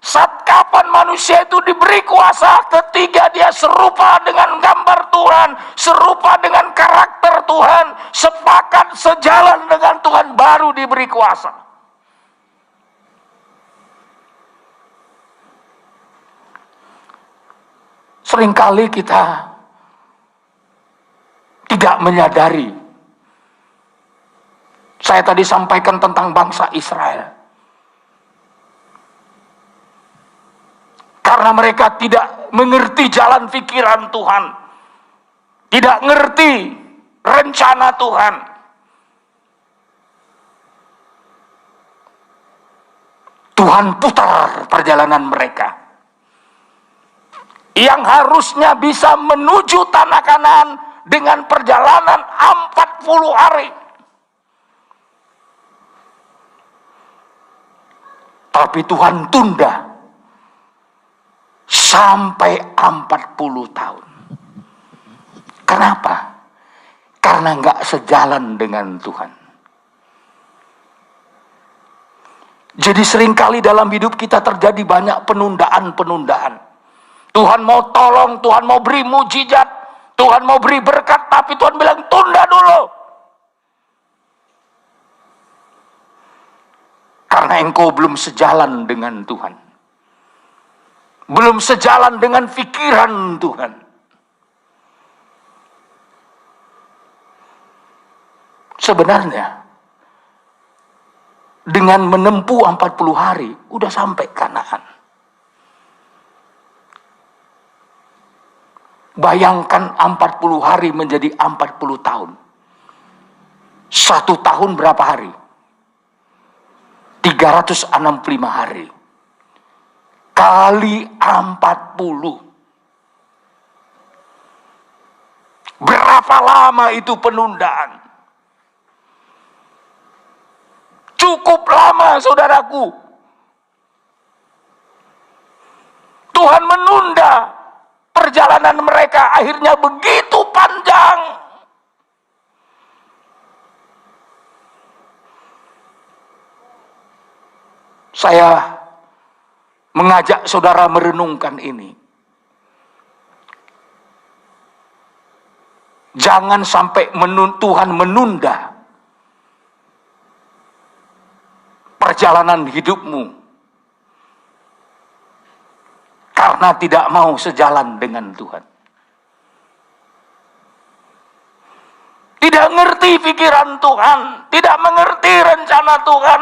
Saat kapan manusia itu diberi kuasa? Ketika dia serupa dengan gambar Tuhan, serupa dengan karakter Tuhan, sepakat sejalan dengan Tuhan, baru diberi kuasa. Seringkali kita tidak menyadari. Saya tadi sampaikan tentang bangsa Israel. Karena mereka tidak mengerti jalan pikiran Tuhan, tidak mengerti rencana Tuhan. Tuhan putar perjalanan mereka. Yang harusnya bisa menuju tanah Kanaan dengan perjalanan 40 hari. Tapi Tuhan tunda sampai 40 tahun. Kenapa? Karena nggak sejalan dengan Tuhan. Jadi seringkali dalam hidup kita terjadi banyak penundaan-penundaan. Tuhan mau tolong, Tuhan mau beri mujizat, Tuhan mau beri berkat, tapi Tuhan bilang tunda dulu. Karena engkau belum sejalan dengan Tuhan. Belum sejalan dengan pikiran Tuhan. Sebenarnya dengan menempuh 40 hari udah sampai Kanaan. Bayangkan 40 hari menjadi 40 tahun. 1 tahun berapa hari? 365 hari. Kali 40. Berapa lama itu penundaan? Cukup lama, saudaraku. Tuhan menunda perjalanan mereka, akhirnya begitu panjang. Saya mengajak saudara merenungkan ini. Jangan sampai Tuhan menunda perjalanan hidupmu karena tidak mau sejalan dengan Tuhan. Tidak mengerti pikiran Tuhan, tidak mengerti rencana Tuhan,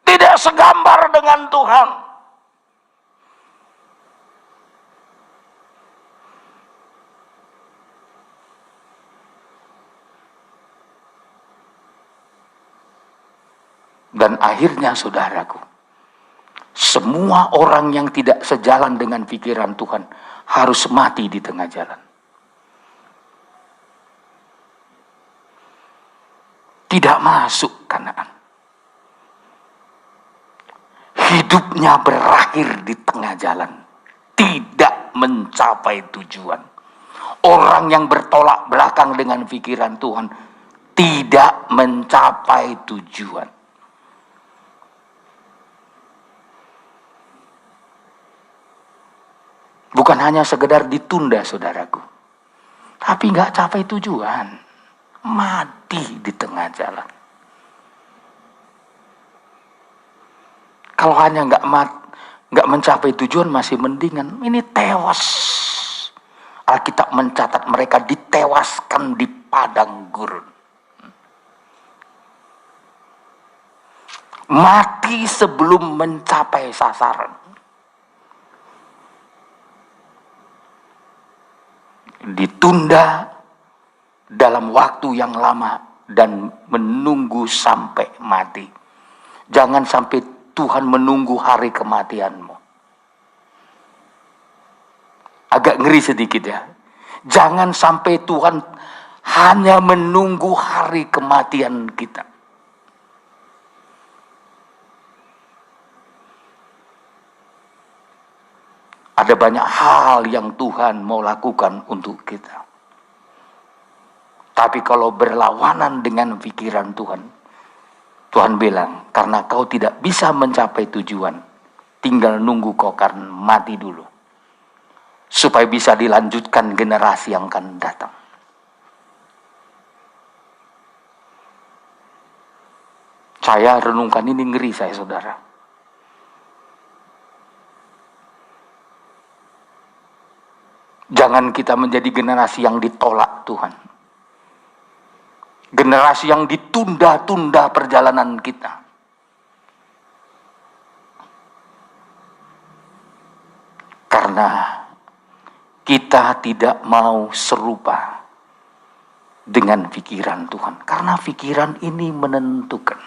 tidak segambar dengan Tuhan. Dan akhirnya saudaraku, semua orang yang tidak sejalan dengan pikiran Tuhan harus mati di tengah jalan. Tidak masuk Kanaan. Hidupnya berakhir di tengah jalan. Tidak mencapai tujuan. Orang yang bertolak belakang dengan pikiran Tuhan tidak mencapai tujuan. Bukan hanya sekedar ditunda, saudaraku. Tapi nggak capai tujuan. Mati di tengah jalan. Kalau hanya nggak mencapai tujuan masih mendingan. Ini tewas. Alkitab mencatat mereka ditewaskan di padang gurun. Mati sebelum mencapai sasaran. Ditunda dalam waktu yang lama dan menunggu sampai mati. Jangan sampai Tuhan menunggu hari kematianmu. Agak ngeri sedikit ya. Jangan sampai Tuhan hanya menunggu hari kematian kita. Ada banyak hal yang Tuhan mau lakukan untuk kita. Tapi kalau berlawanan dengan pikiran Tuhan, Tuhan bilang, karena kau tidak bisa mencapai tujuan, tinggal nunggu kau akan mati dulu, supaya bisa dilanjutkan generasi yang akan datang. Saya renungkan ini, ngeri saya, saudara. Jangan kita menjadi generasi yang ditolak Tuhan. Generasi yang ditunda-tunda perjalanan kita. Karena kita tidak mau serupa dengan pikiran Tuhan. Karena pikiran ini menentukan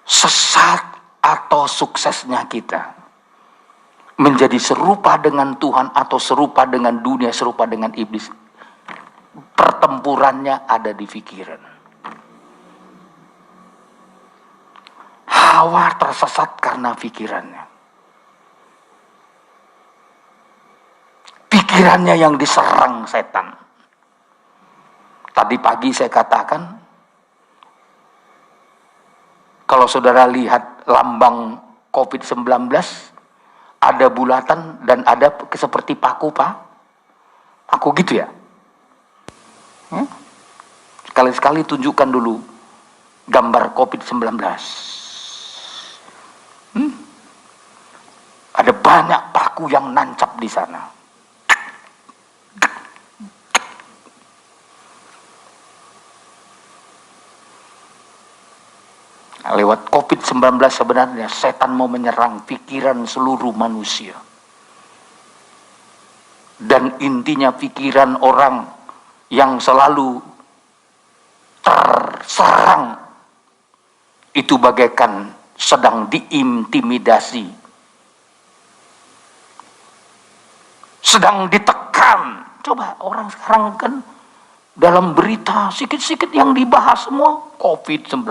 sesat atau suksesnya kita. Menjadi serupa dengan Tuhan atau serupa dengan dunia, serupa dengan iblis. Pertempurannya ada di pikiran. Hawa tersesat karena pikirannya. Pikirannya yang diserang setan. Tadi pagi saya katakan, kalau saudara lihat lambang COVID-19, ada bulatan dan ada seperti paku, Pak. Paku gitu ya? Sekali-sekali tunjukkan dulu gambar COVID-19. Ada banyak paku yang nancap di sana. Lewat COVID-19 sebenarnya setan mau menyerang pikiran seluruh manusia. Dan intinya pikiran orang yang selalu terserang itu bagaikan sedang diintimidasi, sedang ditekan. Coba orang sekarang kan dalam berita sikit-sikit yang dibahas semua COVID-19.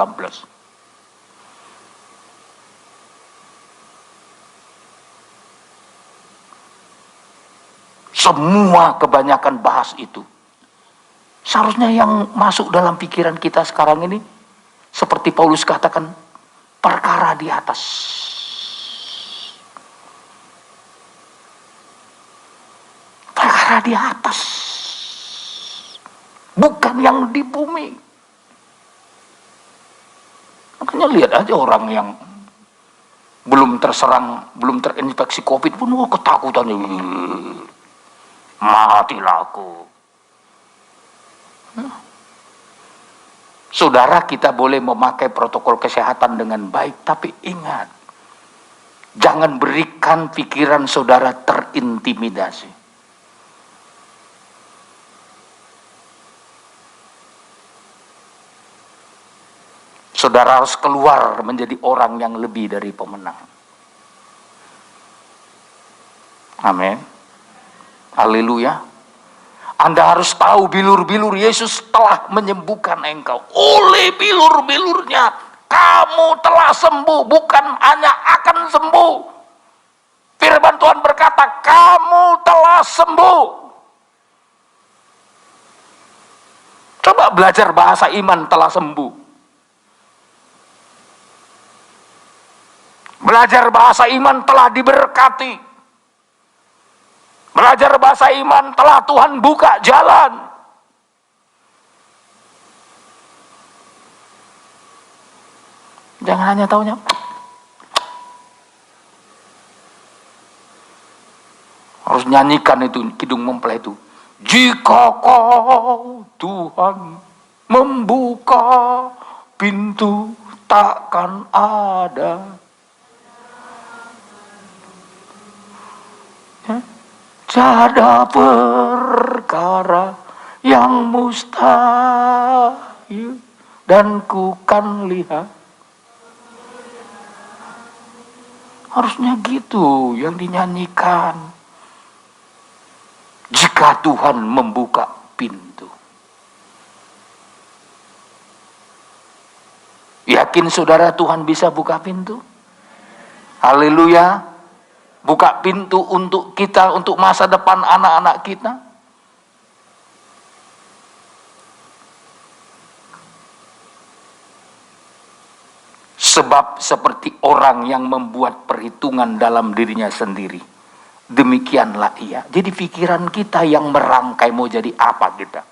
Semua kebanyakan bahas itu. Seharusnya yang masuk dalam pikiran kita sekarang ini, seperti Paulus katakan, perkara di atas. Perkara di atas. Bukan yang di bumi. Makanya lihat aja orang yang belum terserang, belum terinfeksi COVID pun ketakutan. Matilah aku. Saudara, kita boleh memakai protokol kesehatan dengan baik, tapi ingat, jangan berikan pikiran saudara terintimidasi. Saudara harus keluar menjadi orang yang lebih dari pemenang. Amin. Haleluya. Anda harus tahu bilur-bilur Yesus telah menyembuhkan engkau. Oleh bilur-bilurnya kamu telah sembuh. Bukan hanya akan sembuh. Firman Tuhan berkata, kamu telah sembuh. Coba belajar bahasa iman telah sembuh. Belajar bahasa iman telah diberkati. Belajar bahasa iman telah Tuhan buka jalan. Jangan hanya taunya. Harus nyanyikan itu, kidung mempelai itu. Jika kau Tuhan membuka pintu, takkan ada tiada perkara yang mustahil dan ku kan lihat. Harusnya gitu yang dinyanyikan. Jika Tuhan membuka pintu. Yakin saudara Tuhan bisa buka pintu? Haleluya. Buka pintu untuk kita, untuk masa depan anak-anak kita. Sebab seperti orang yang membuat perhitungan dalam dirinya sendiri, demikianlah ia. Jadi pikiran kita yang merangkai mau jadi apa kita.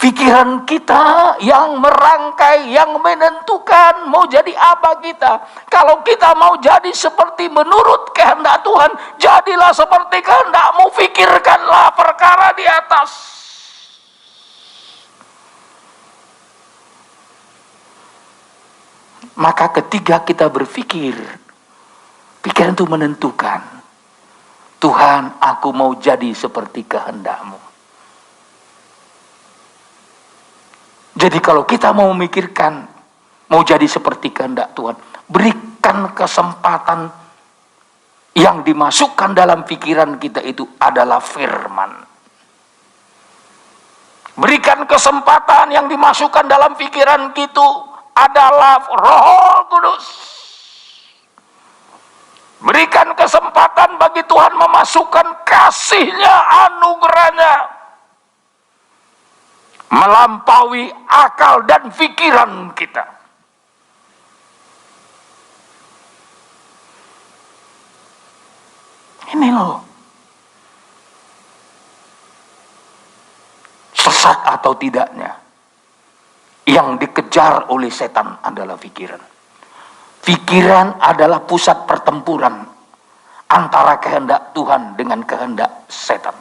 Pikiran kita yang merangkai, yang menentukan mau jadi apa kita. Kalau kita mau jadi seperti menurut kehendak Tuhan, jadilah seperti kehendakmu, pikirkanlah perkara di atas. Maka ketika kita berpikir, pikiran itu menentukan. Tuhan, aku mau jadi seperti kehendak-Mu. Jadi kalau kita mau memikirkan, mau jadi seperti kehendak Tuhan, berikan kesempatan yang dimasukkan dalam pikiran kita itu adalah firman. Berikan kesempatan yang dimasukkan dalam pikiran kita adalah Roh Kudus. Berikan kesempatan bagi Tuhan memasukkan kasih-Nya, anugerah-Nya, melampaui akal dan pikiran kita. Ini loh. Sesat atau tidaknya, yang dikejar oleh setan adalah pikiran. Pikiran adalah pusat pertempuran antara kehendak Tuhan dengan kehendak setan.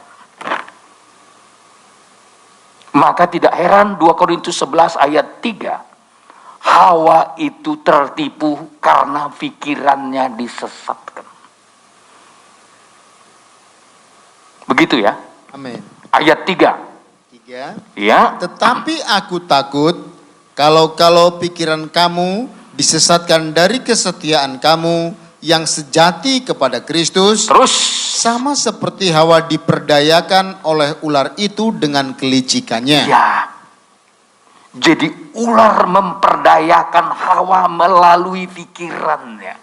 Maka tidak heran 2 Korintus 11 ayat 3, Hawa itu tertipu karena pikirannya disesatkan. Begitu ya. Amin. Ayat 3. Ya. Tetapi aku takut kalau pikiran kamu disesatkan dari kesetiaan kamu yang sejati kepada Kristus. Terus sama seperti Hawa diperdayakan oleh ular itu dengan kelicikannya. Ya. Jadi ular memperdayakan Hawa melalui pikirannya.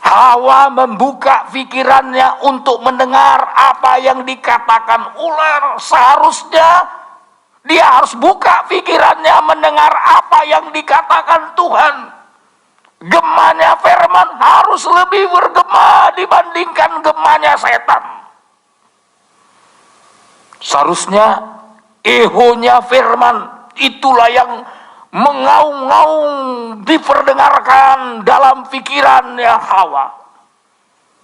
Hawa membuka pikirannya untuk mendengar apa yang dikatakan ular. Seharusnya dia harus buka pikirannya mendengar apa yang dikatakan Tuhan. Gemanya firman harus lebih bergema dibandingkan gemanya setan. Seharusnya ehonya firman itulah yang mengaung-ngaung diperdengarkan dalam pikirannya Hawa.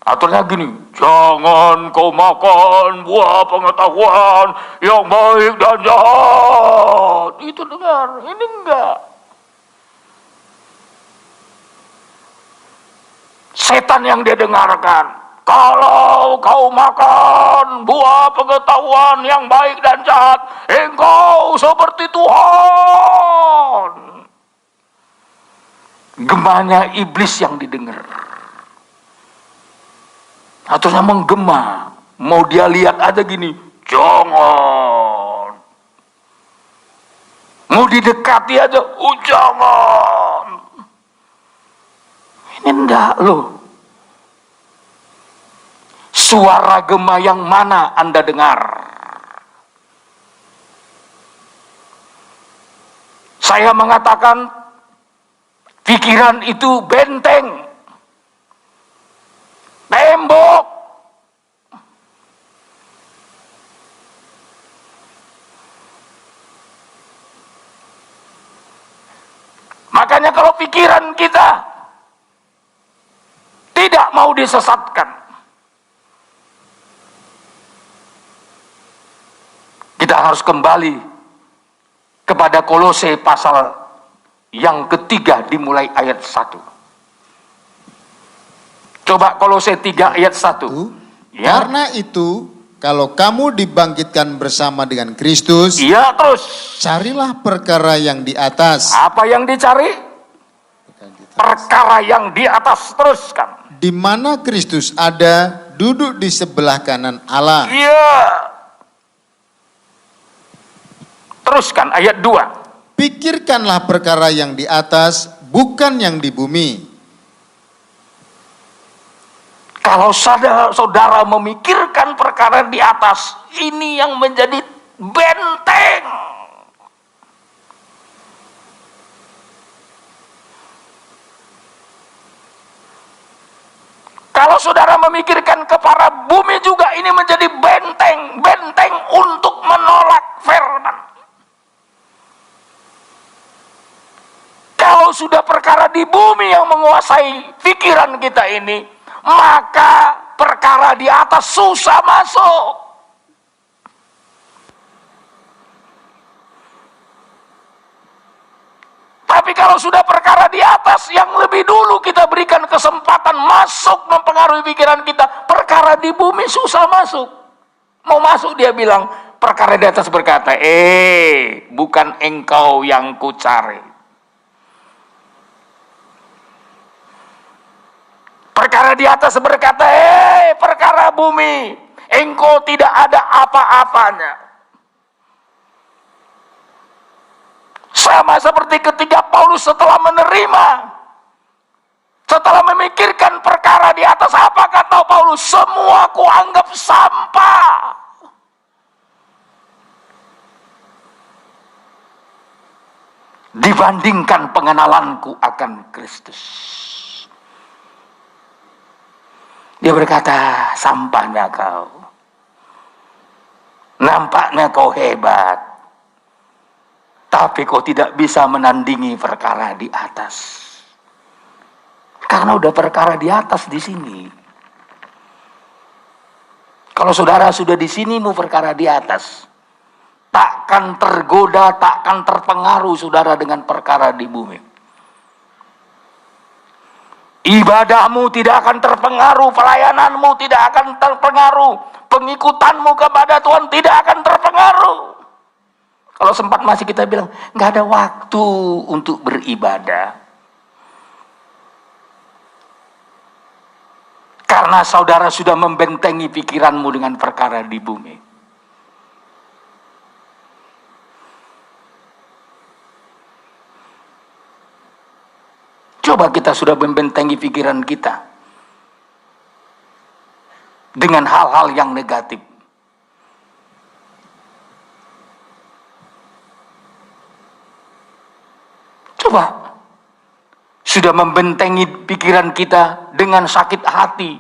Aturnya gini, jangan kau makan buah pengetahuan yang baik dan jahat. Itu dengar, ini enggak. Setan yang dia dengarkan. Kalau kau makan buah pengetahuan yang baik dan jahat, engkau seperti Tuhan. Gemanya iblis yang didengar. Aturnya menggema. Mau dia lihat aja gini, jangan. Mau didekati aja, jangan. Ini enggak loh. Suara gema yang mana Anda dengar? Saya mengatakan pikiran itu benteng, tembok. Makanya kalau pikiran kita tidak mau disesatkan, kita harus kembali kepada Kolose pasal yang ketiga dimulai ayat 1. Coba Kolose 3 ayat 1. Ya. Karena itu, kalau kamu dibangkitkan bersama dengan Kristus, Iya, terus. carilah perkara yang di atas. Apa yang dicari? Perkara yang di atas, teruskan. Di mana Kristus ada, duduk di sebelah kanan Allah. Iya. Teruskan ayat 2. Pikirkanlah perkara yang di atas, bukan yang di bumi. Kalau saudara memikirkan perkara di atas, ini yang menjadi benteng. Kalau saudara memikirkan kepada bumi juga, ini menjadi benteng, benteng untuk menolak firman. Kalau sudah perkara di bumi yang menguasai pikiran kita ini, maka perkara di atas susah masuk. Tapi kalau sudah perkara di atas yang lebih dulu kita berikan kesempatan masuk mempengaruhi pikiran kita, perkara di bumi susah masuk. Mau masuk dia bilang, perkara di atas berkata, bukan engkau yang kucari. Perkara di atas berkata, perkara bumi, engkau tidak ada apa-apanya. Sama seperti ketika Paulus setelah memikirkan perkara di atas, apa kata Paulus? Semua ku anggap sampah. Dibandingkan pengenalanku akan Kristus. Dia berkata, sampahnya kau. Nampaknya kau hebat, tapi kau tidak bisa menandingi perkara di atas. Karena udah perkara di atas di sini. Kalau saudara sudah di sini mau perkara di atas, takkan tergoda, takkan terpengaruh saudara dengan perkara di bumi. Ibadahmu tidak akan terpengaruh, pelayananmu tidak akan terpengaruh, pengikutanmu kepada Tuhan tidak akan terpengaruh. Kalau sempat masih kita bilang, nggak ada waktu untuk beribadah. Karena saudara sudah membentengi pikiranmu dengan perkara di bumi. Coba kita sudah membentengi pikiran kita dengan hal-hal yang negatif. Coba sudah membentengi pikiran kita dengan sakit hati.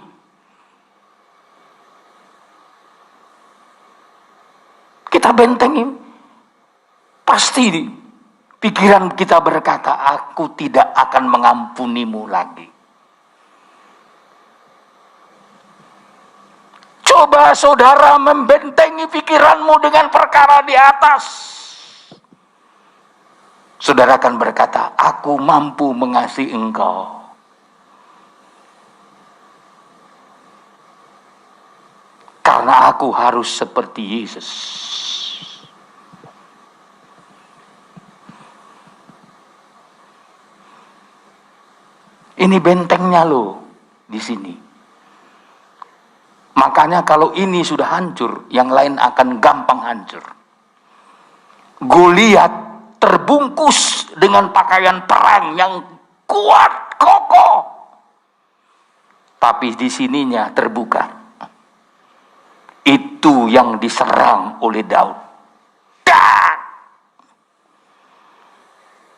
Kita bentengi, pasti pikiran kita berkata, aku tidak akan mengampunimu lagi. Coba saudara membentengi pikiranmu dengan perkara di atas. Saudara akan berkata, aku mampu mengasihi engkau. Karena aku harus seperti Yesus. Ini bentengnya loh di sini. Makanya kalau ini sudah hancur, yang lain akan gampang hancur. Goliat terbungkus dengan pakaian perang yang kuat, kokoh. Tapi di sininya terbuka. Itu yang diserang oleh Daud. Dan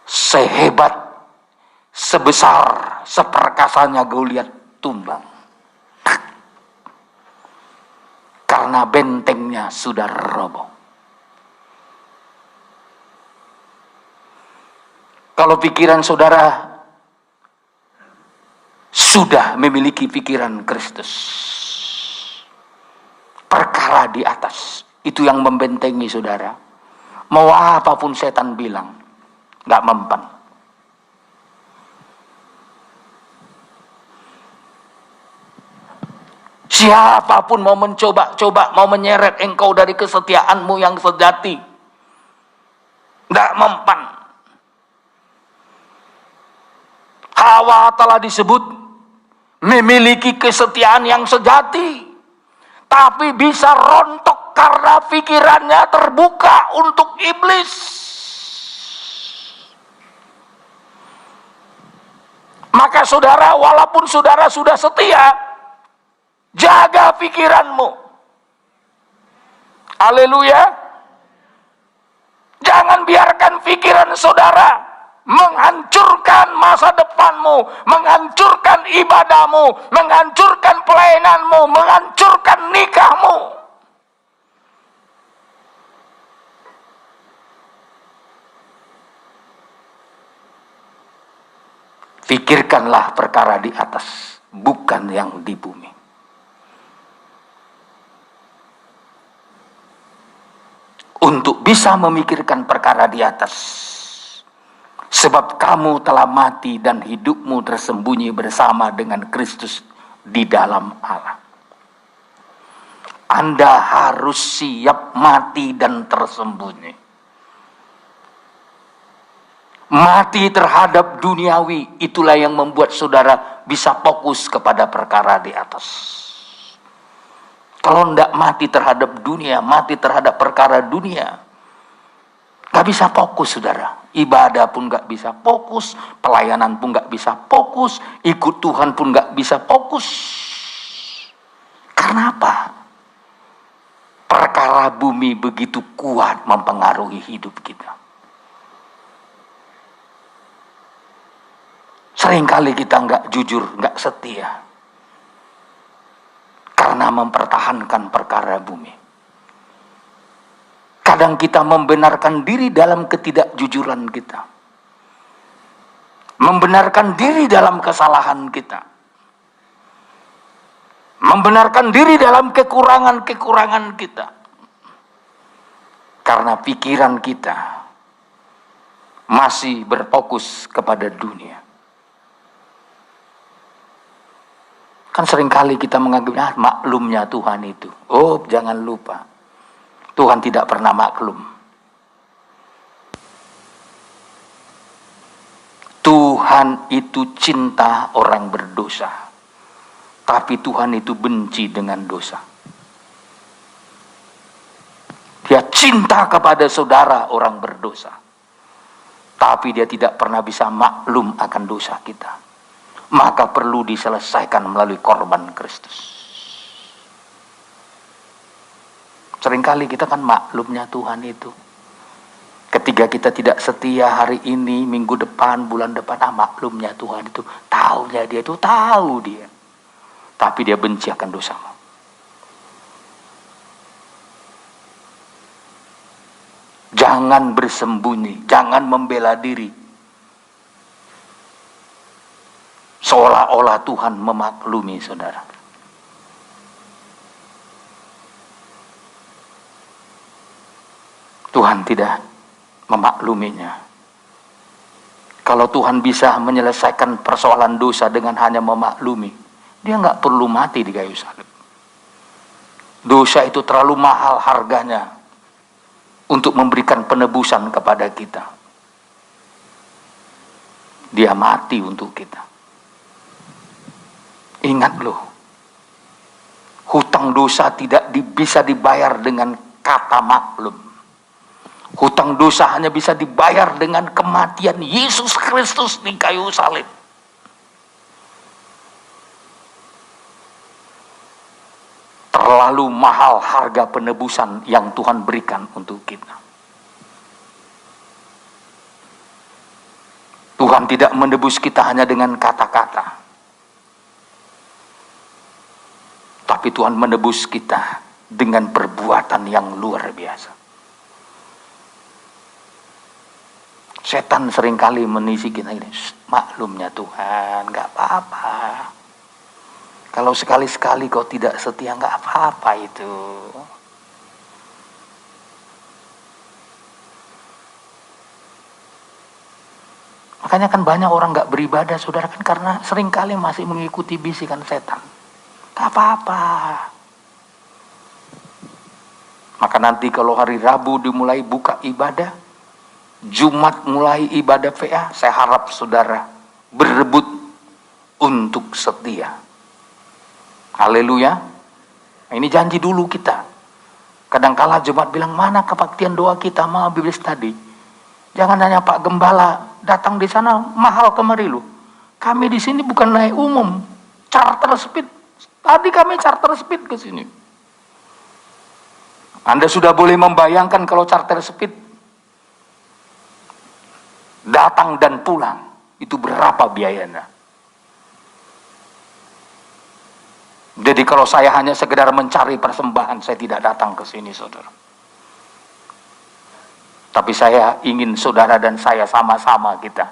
sehebat, sebesar, seperkasanya Goliat tumbang. Karena bentengnya sudah roboh. Kalau pikiran saudara sudah memiliki pikiran Kristus, perkara di atas, itu yang membentengi saudara. Mau apapun setan bilang, gak mempan. Siapapun mau mencoba-coba, mau menyeret engkau dari kesetiaanmu yang sejati, gak mempan. Hawa telah disebut memiliki kesetiaan yang sejati, tapi bisa rontok karena pikirannya terbuka untuk iblis. Maka saudara, walaupun saudara sudah setia, jaga pikiranmu. Haleluya. biarkan pikiran saudara menghancurkan masa depanmu, menghancurkan ibadahmu, menghancurkan pelayananmu, menghancurkan nikahmu. Pikirkanlah perkara di atas, bukan yang di bumi. Untuk bisa memikirkan perkara di atas, sebab kamu telah mati dan hidupmu tersembunyi bersama dengan Kristus di dalam Allah. Anda harus siap mati dan tersembunyi. Mati terhadap duniawi, itulah yang membuat saudara bisa fokus kepada perkara di atas. Kalau tidak mati terhadap dunia, mati terhadap perkara dunia, gak bisa fokus saudara. Ibadah pun gak bisa fokus, pelayanan pun gak bisa fokus, ikut Tuhan pun gak bisa fokus. Karena apa? Perkara bumi begitu kuat mempengaruhi hidup kita. Seringkali kita nggak jujur, nggak setia. Karena mempertahankan perkara bumi. Kadang kita membenarkan diri dalam ketidakjujuran kita. Membenarkan diri dalam kesalahan kita. Membenarkan diri dalam kekurangan-kekurangan kita. Karena pikiran kita masih berfokus kepada dunia. Kan seringkali kita menganggap maklumnya Tuhan itu. Oh, jangan lupa. Tuhan tidak pernah maklum. Tuhan itu cinta orang berdosa. Tapi Tuhan itu benci dengan dosa. Dia cinta kepada saudara orang berdosa. Tapi dia tidak pernah bisa maklum akan dosa kita. Maka perlu diselesaikan melalui korban Kristus. Seringkali kita kan maklumnya Tuhan itu. Ketika kita tidak setia hari ini, minggu depan, bulan depan, maklumnya Tuhan itu. Taunya dia itu, tahu dia. Tapi dia benci akan dosamu. Jangan bersembunyi, jangan membela diri. Seolah-olah Tuhan memaklumi saudara. Tuhan tidak memakluminya. Kalau Tuhan bisa menyelesaikan persoalan dosa dengan hanya memaklumi, dia nggak perlu mati di kayu salib. Dosa itu terlalu mahal harganya untuk memberikan penebusan kepada kita. Dia mati untuk kita. Ingat loh, hutang dosa tidak bisa dibayar dengan kata maklum. Hutang dosa hanya bisa dibayar dengan kematian Yesus Kristus di kayu salib. Terlalu mahal harga penebusan yang Tuhan berikan untuk kita. Tuhan tidak menebus kita hanya dengan kata-kata. Tapi Tuhan menebus kita dengan perbuatan yang luar biasa. Setan seringkali menisi kita ini, maklumnya Tuhan, gak apa-apa. Kalau sekali-sekali kau tidak setia, gak apa-apa itu. Makanya kan banyak orang gak beribadah, saudara, kan karena seringkali masih mengikuti bisikan setan. Gak apa-apa. Maka nanti kalau hari Rabu dimulai buka ibadah, Jumat mulai ibadah VA, saya harap saudara berebut untuk setia. Haleluya. Nah, ini janji dulu kita. Kadangkala Jumat bilang, mana kebaktian doa kita, mau Bible study. Jangan hanya Pak Gembala datang di sana mahal kemari lu. Kami di sini bukan naik umum, charter speed. Tadi kami charter speed ke sini. Anda sudah boleh membayangkan kalau charter speed datang dan pulang, itu berapa biayanya? Jadi kalau saya hanya sekedar mencari persembahan, saya tidak datang ke sini, saudara. Tapi saya ingin saudara dan saya sama-sama kita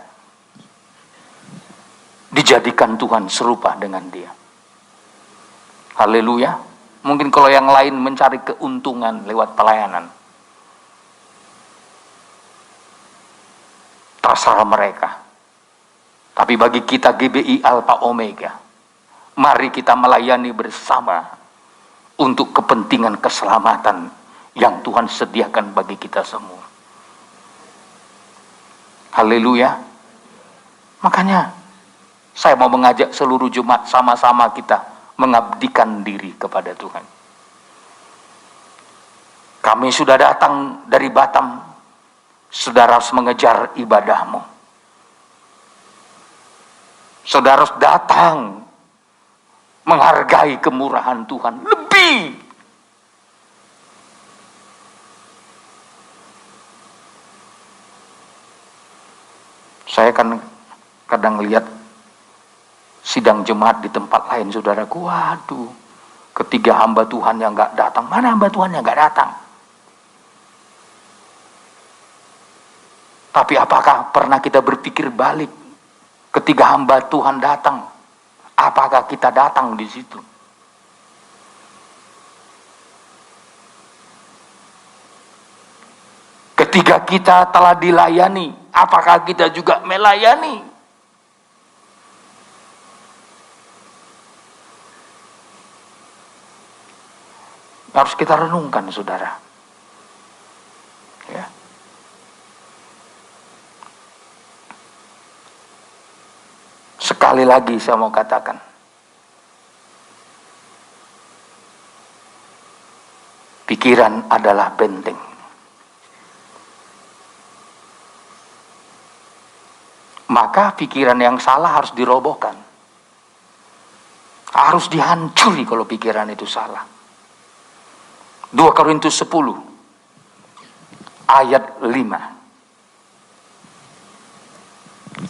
dijadikan Tuhan serupa dengan Dia. Haleluya. Mungkin kalau yang lain mencari keuntungan lewat pelayanan, terserah mereka. Tapi bagi kita GBI Alpha Omega, mari kita melayani bersama untuk kepentingan keselamatan yang Tuhan sediakan bagi kita semua. Haleluya. Makanya saya mau mengajak seluruh jemaat sama-sama kita mengabdikan diri kepada Tuhan. Kami sudah datang dari Batam, saudara harus mengejar ibadahmu. Saudara harus datang menghargai kemurahan Tuhan lebih. Saya kan kadang lihat sidang jemaat di tempat lain, saudaraku, waduh, ketiga hamba Tuhan yang gak datang, mana hamba Tuhan yang gak datang? Tapi apakah pernah kita berpikir balik, ketika hamba Tuhan datang, apakah kita datang di situ? Ketika kita telah dilayani, apakah kita juga melayani? Harus kita renungkan, saudara. Ya. Sekali lagi saya mau katakan, pikiran adalah benteng. Maka pikiran yang salah harus dirobohkan. Harus dihancuri kalau pikiran itu salah. 2 Korintus 10 ayat 5.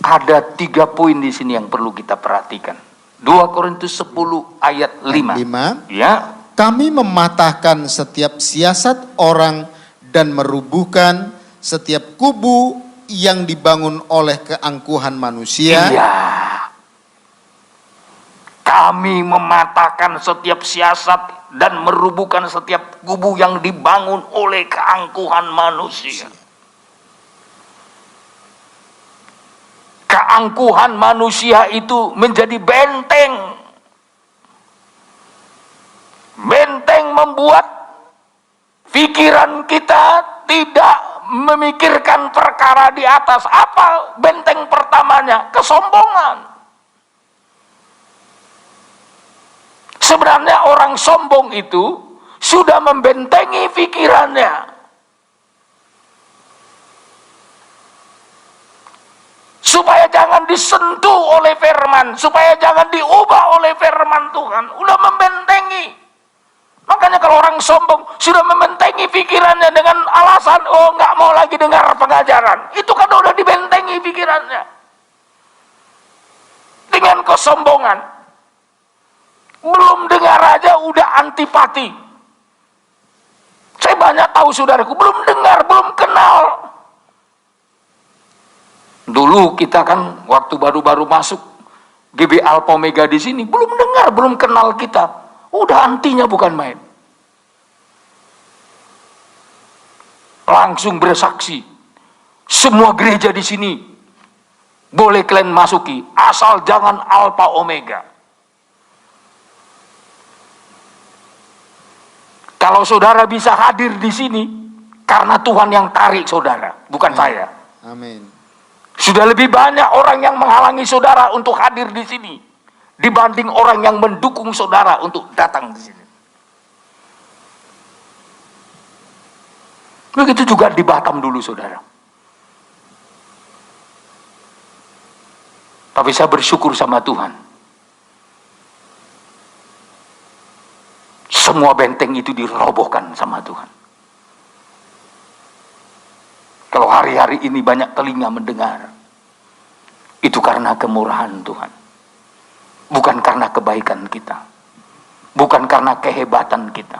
Ada 3 poin di sini yang perlu kita perhatikan. 2 Korintus 10 ayat 5. Ya. Kami mematahkan setiap siasat orang dan merubuhkan setiap kubu yang dibangun oleh keangkuhan manusia. Iya. Kami mematahkan setiap siasat dan merubuhkan setiap kubu yang dibangun oleh keangkuhan manusia. Keangkuhan manusia itu menjadi benteng. Benteng membuat pikiran kita tidak memikirkan perkara di atas. Apa benteng pertamanya? Kesombongan. Sebenarnya orang sombong itu sudah membentengi pikirannya. Supaya jangan disentuh oleh firman, supaya jangan diubah oleh firman Tuhan. Udah membentengi. Makanya kalau orang sombong sudah membentengi pikirannya dengan alasan, oh nggak mau lagi dengar pengajaran. Itu kan udah dibentengi pikirannya. Dengan kesombongan. Belum dengar aja udah antipati. Saya banyak tahu saudaraku, belum dengar, belum kenal. Dulu kita kan waktu baru-baru masuk GB Alpha Omega di sini, belum dengar, belum kenal kita. Udah antinya bukan main. Langsung bersaksi. Semua gereja di sini boleh kalian masuki, asal jangan Alpha Omega. Kalau saudara bisa hadir di sini, karena Tuhan yang tarik saudara, bukan saya. Amin. Sudah lebih banyak orang yang menghalangi saudara untuk hadir di sini, dibanding orang yang mendukung saudara untuk datang di sini. Begitu juga di Batam dulu saudara. Tapi saya bersyukur sama Tuhan. Semua benteng itu dirobohkan sama Tuhan. Kalau hari-hari ini banyak telinga mendengar, Itu karena kemurahan Tuhan. Bukan karena kebaikan kita. Bukan karena kehebatan kita.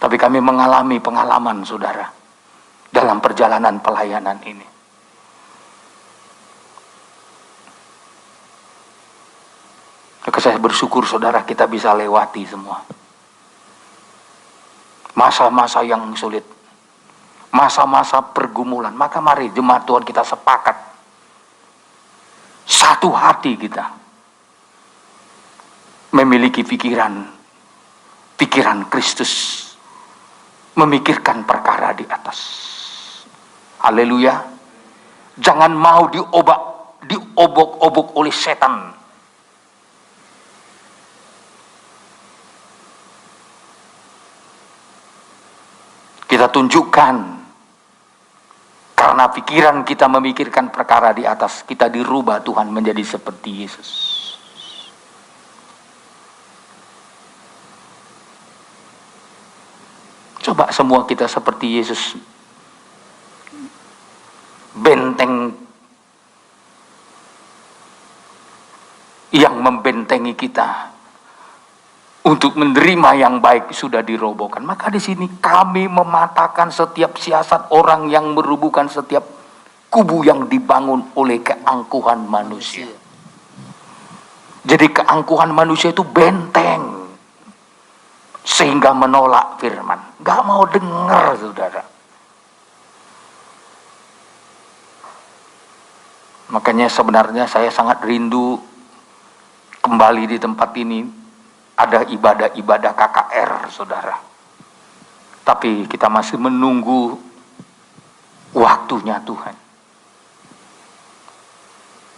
Tapi kami mengalami pengalaman, saudara, dalam perjalanan pelayanan ini. Maka saya bersyukur, saudara, kita bisa lewati semua masa-masa yang sulit, masa-masa pergumulan. Maka mari jemaat Tuhan kita sepakat, satu hati kita memiliki pikiran Kristus, memikirkan perkara di atas. Haleluya. Jangan mau diobok-obok oleh setan. Kita tunjukkan, karena pikiran kita memikirkan perkara di atas, kita dirubah Tuhan menjadi seperti Yesus. Coba semua kita seperti Yesus. Benteng yang membentengi kita untuk menerima yang baik sudah dirobohkan. Maka di sini kami mematahkan setiap siasat orang yang merubuhkan setiap kubu yang dibangun oleh keangkuhan manusia. Jadi keangkuhan manusia itu benteng, sehingga menolak firman. Gak mau dengar, saudara. Makanya sebenarnya saya sangat rindu kembali di tempat ini. Ada ibadah-ibadah KKR, saudara. Tapi kita masih menunggu waktunya Tuhan.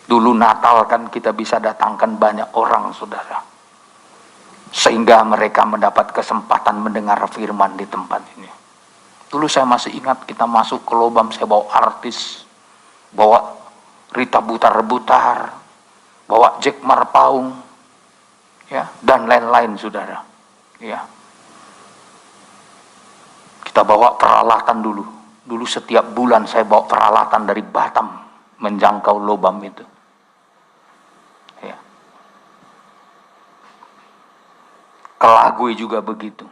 Dulu Natal kan kita bisa datangkan banyak orang, saudara. Sehingga mereka mendapat kesempatan mendengar firman di tempat ini. Dulu saya masih ingat kita masuk ke lobam, saya bawa artis, bawa Rita Butar-Butar, bawa Jack Marpaung, ya, dan lain-lain, saudara. Ya. Kita bawa peralatan dulu. Dulu setiap bulan saya bawa peralatan dari Batam menjangkau lobam itu. Ya. Ke Lagoi juga begitu.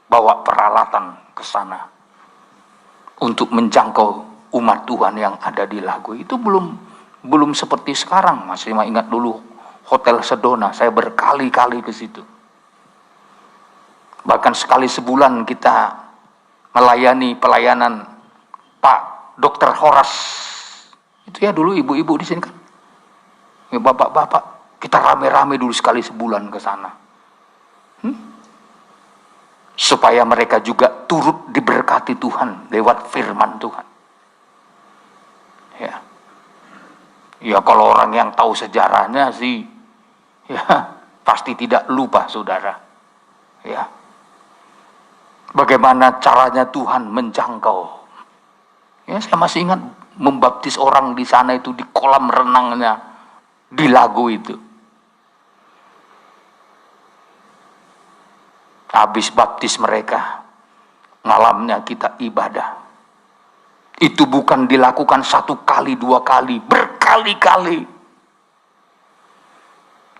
Bawa peralatan ke sana untuk menjangkau umat Tuhan yang ada di Lagoi. Itu belum seperti sekarang. Masih ingat dulu Hotel Sedona, saya berkali-kali ke situ. Bahkan sekali sebulan kita melayani pelayanan Pak Dr. Horas. Itu ya dulu ibu-ibu di sini kan. Ya, bapak-bapak, kita rame-rame dulu sekali sebulan ke sana. Supaya mereka juga turut diberkati Tuhan lewat firman Tuhan. Ya. Ya kalau orang yang tahu sejarahnya sih, ya pasti tidak lupa, saudara. Ya, bagaimana caranya Tuhan menjangkau. Ya, saya masih ingat membaptis orang di sana itu di kolam renangnya di Lagoi itu. Habis baptis mereka, malamnya kita ibadah. Itu bukan dilakukan satu kali, dua kali, berkali-kali.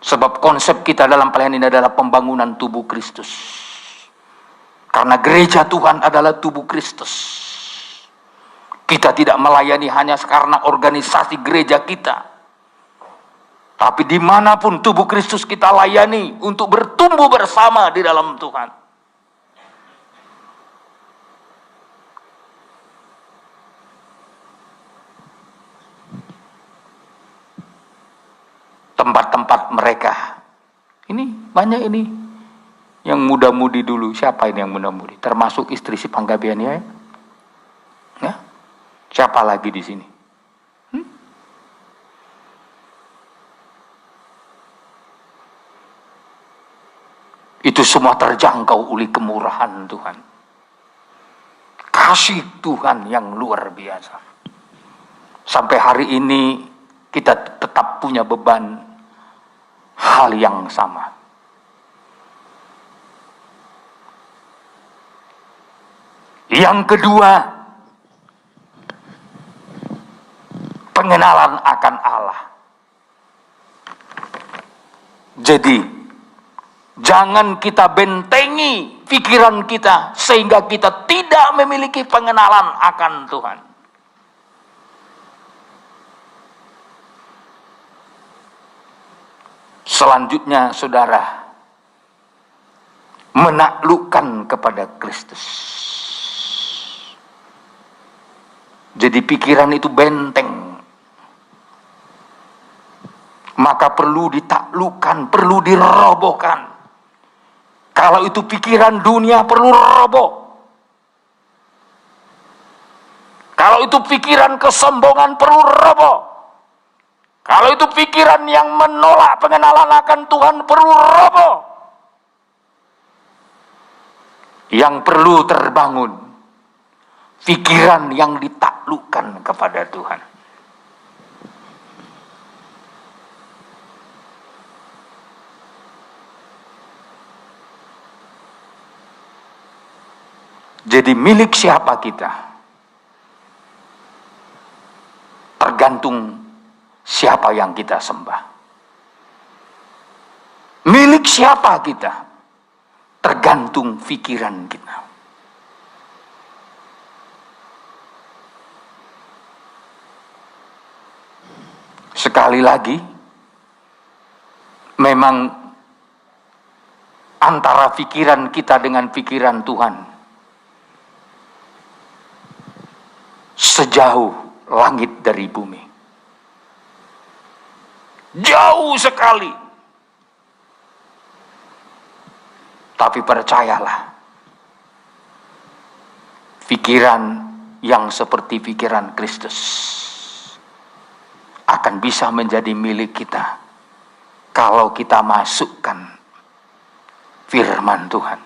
Sebab konsep kita dalam pelayanan ini adalah pembangunan tubuh Kristus. Karena gereja Tuhan adalah tubuh Kristus. Kita tidak melayani hanya karena organisasi gereja kita. Tapi dimanapun tubuh Kristus kita layani untuk bertumbuh bersama di dalam Tuhan. Tempat-tempat mereka. Ini banyak ini. Yang muda-mudi dulu. Siapa ini yang muda-mudi? Termasuk istri si Panggabean ya. Ya? Siapa lagi di sini? Itu semua terjangkau oleh kemurahan Tuhan. Kasih Tuhan yang luar biasa. Sampai hari ini kita tetap punya beban hal yang sama. Yang kedua, pengenalan akan Allah. Jadi, jangan kita bentengi pikiran kita sehingga kita tidak memiliki pengenalan akan Tuhan. Selanjutnya, saudara, menaklukkan kepada Kristus. Jadi pikiran itu benteng. Maka perlu ditaklukkan, perlu dirobohkan. Kalau itu pikiran dunia perlu roboh. Kalau itu pikiran kesombongan perlu roboh. Kalau itu pikiran yang menolak pengenalan akan Tuhan perlu roboh. Yang perlu terbangun pikiran yang ditaklukkan kepada Tuhan. Jadi milik siapa kita? Tergantung siapa yang kita sembah. Milik siapa kita? Tergantung pikiran kita. Sekali lagi, memang antara pikiran kita dengan pikiran Tuhan sejauh langit dari bumi. Jauh sekali. Tapi percayalah, pikiran yang seperti pikiran Kristus akan bisa menjadi milik kita kalau kita masukkan firman Tuhan,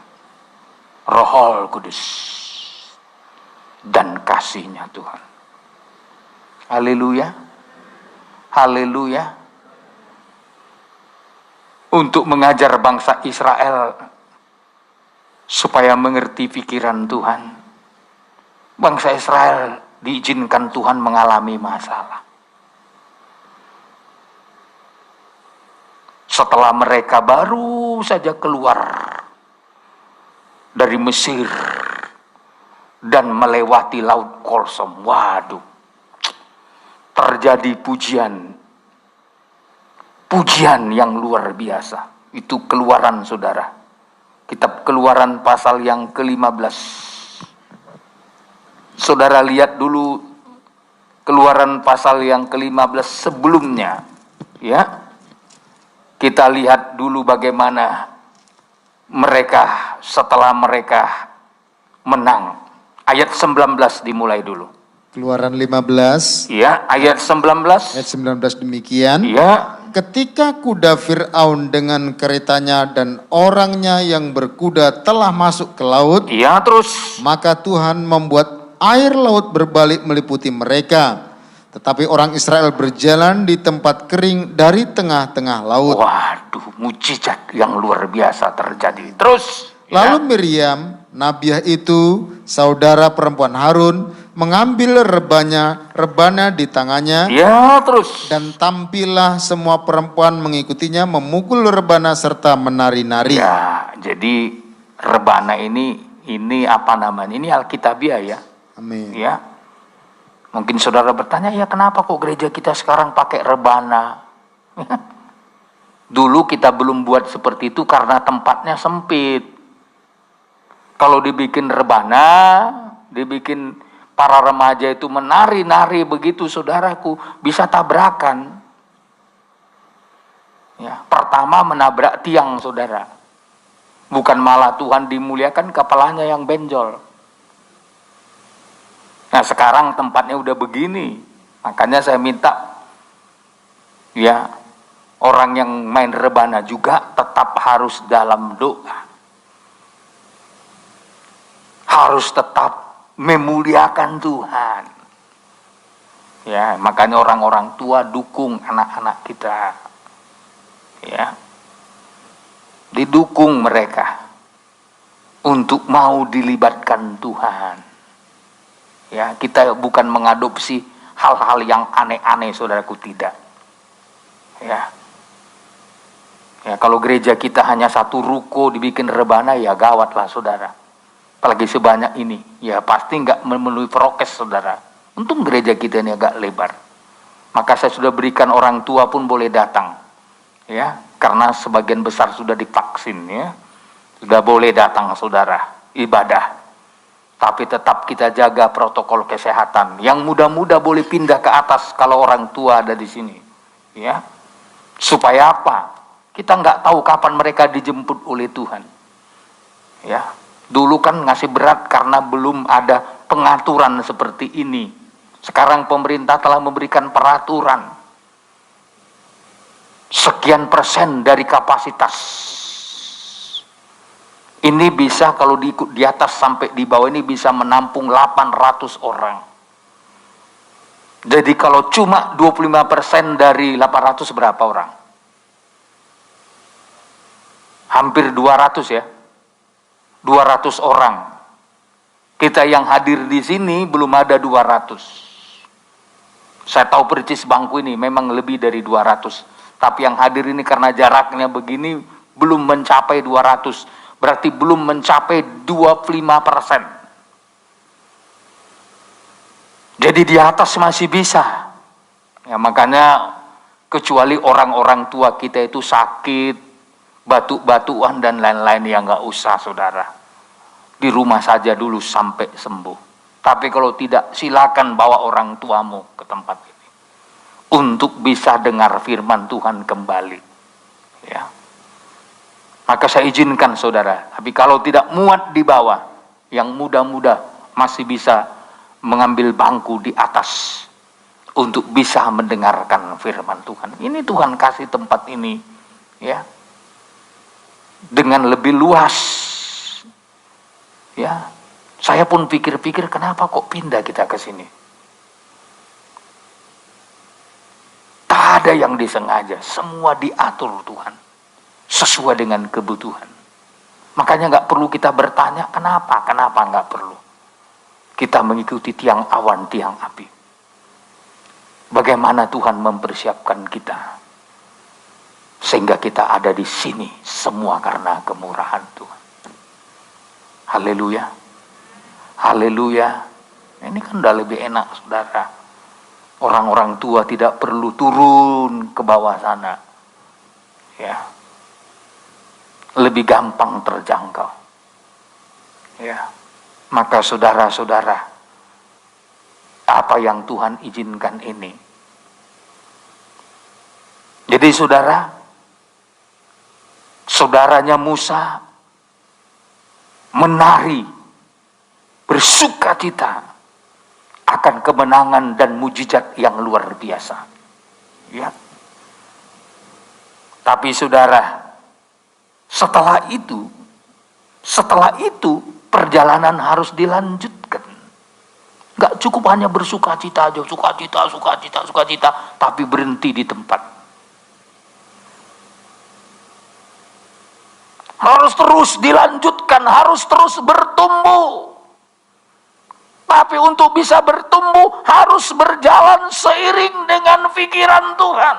Roh Kudus, dan kasih-Nya Tuhan. Haleluya. Haleluya. Untuk mengajar bangsa Israel supaya mengerti pikiran Tuhan, bangsa Israel diizinkan Tuhan mengalami masalah. Setelah mereka baru saja keluar dari Mesir dan melewati Laut Kolsom, waduh, terjadi pujian yang luar biasa. Itu Keluaran, saudara. Kitab Keluaran pasal yang ke-15. Saudara lihat dulu Keluaran pasal yang ke-15 sebelumnya, ya. Kita lihat dulu bagaimana mereka setelah mereka menang. Ayat 19 dimulai dulu. Keluaran 15. Ya, ayat 19. Ayat 19 demikian. Ya. Ketika kuda Fir'aun dengan keretanya dan orangnya yang berkuda telah masuk ke laut, Ya, terus. maka Tuhan membuat air laut berbalik meliputi mereka. Tetapi orang Israel berjalan di tempat kering dari tengah-tengah laut. Waduh, mujizat yang luar biasa terjadi. Terus. Lalu Miriam, nabiah itu, saudara perempuan Harun, mengambil rebana di tangannya. Ya, terus. Dan tampillah semua perempuan mengikutinya memukul rebana serta menari-nari. Ya, jadi rebana ini apa namanya? Ini Alkitabiah, ya. Amin. Ya. Mungkin saudara bertanya, ya kenapa kok gereja kita sekarang pakai rebana? Dulu kita belum buat seperti itu karena tempatnya sempit. Kalau dibikin rebana, dibikin para remaja itu menari-nari begitu, saudaraku, bisa tabrakan. Ya, pertama menabrak tiang, saudara. Bukan malah Tuhan dimuliakan, kepalanya yang benjol. Nah, sekarang tempatnya udah begini. Makanya saya minta, ya, orang yang main rebana juga tetap harus dalam doa. Harus tetap memuliakan Tuhan. Ya, makanya orang-orang tua dukung anak-anak kita. Ya. Didukung mereka untuk mau dilibatkan Tuhan. Ya, kita bukan mengadopsi hal-hal yang aneh-aneh, saudaraku, tidak. Ya. Ya, kalau gereja kita hanya satu ruko dibikin rebana, ya gawatlah, saudara. Apalagi sebanyak ini, ya pasti nggak memenuhi prokes, saudara. Untung gereja kita ini agak lebar. Maka saya sudah berikan orang tua pun boleh datang, ya, karena sebagian besar sudah divaksin, ya, sudah boleh datang, saudara, ibadah. Tapi tetap kita jaga protokol kesehatan. Yang muda-muda boleh pindah ke atas kalau orang tua ada di sini, ya. Supaya apa? Kita nggak tahu kapan mereka dijemput oleh Tuhan, ya. Dulu kan ngasih berat karena belum ada pengaturan seperti ini. Sekarang pemerintah telah memberikan peraturan. Sekian persen dari kapasitas. Ini bisa kalau di atas sampai di bawah ini bisa menampung 800 orang. Jadi kalau cuma 25% dari 800 berapa orang? Hampir 200, ya. 200 orang. Kita yang hadir di sini belum ada 200. Saya tahu percis bangku ini memang lebih dari 200. Tapi yang hadir ini karena jaraknya begini belum mencapai 200. Berarti belum mencapai 25%. Jadi di atas masih bisa. Ya, makanya kecuali orang-orang tua kita itu sakit, batuk-batuan dan lain-lain, yang nggak usah, saudara. Di rumah saja dulu sampai sembuh. Tapi kalau tidak, silakan bawa orang tuamu ke tempat ini untuk bisa dengar firman Tuhan kembali, ya. Maka saya izinkan, saudara. Tapi kalau tidak muat di bawah, yang muda-muda masih bisa mengambil bangku di atas untuk bisa mendengarkan firman Tuhan. Ini Tuhan kasih tempat ini, ya, dengan lebih luas, ya. Saya pun pikir-pikir, kenapa kok pindah kita ke sini? Tak ada yang disengaja, semua diatur Tuhan sesuai dengan kebutuhan. Makanya nggak perlu kita bertanya kenapa nggak perlu. Kita mengikuti tiang awan, tiang api. Bagaimana Tuhan mempersiapkan kita sehingga kita ada di sini, semua karena kemurahan Tuhan. Haleluya. Haleluya. Ini kan udah lebih enak, saudara. Orang-orang tua tidak perlu turun ke bawah sana, ya. Lebih gampang terjangkau, ya. Maka saudara-saudara, apa yang Tuhan izinkan ini. Jadi saudaranya Musa menari bersukacita akan kemenangan dan mujizat yang luar biasa, ya. Tapi saudara, setelah itu perjalanan harus dilanjutkan. Gak cukup hanya bersukacita aja, sukacita, tapi berhenti di tempat. Harus terus dilanjutkan, harus terus bertumbuh. Tapi untuk bisa bertumbuh harus berjalan seiring dengan pikiran Tuhan.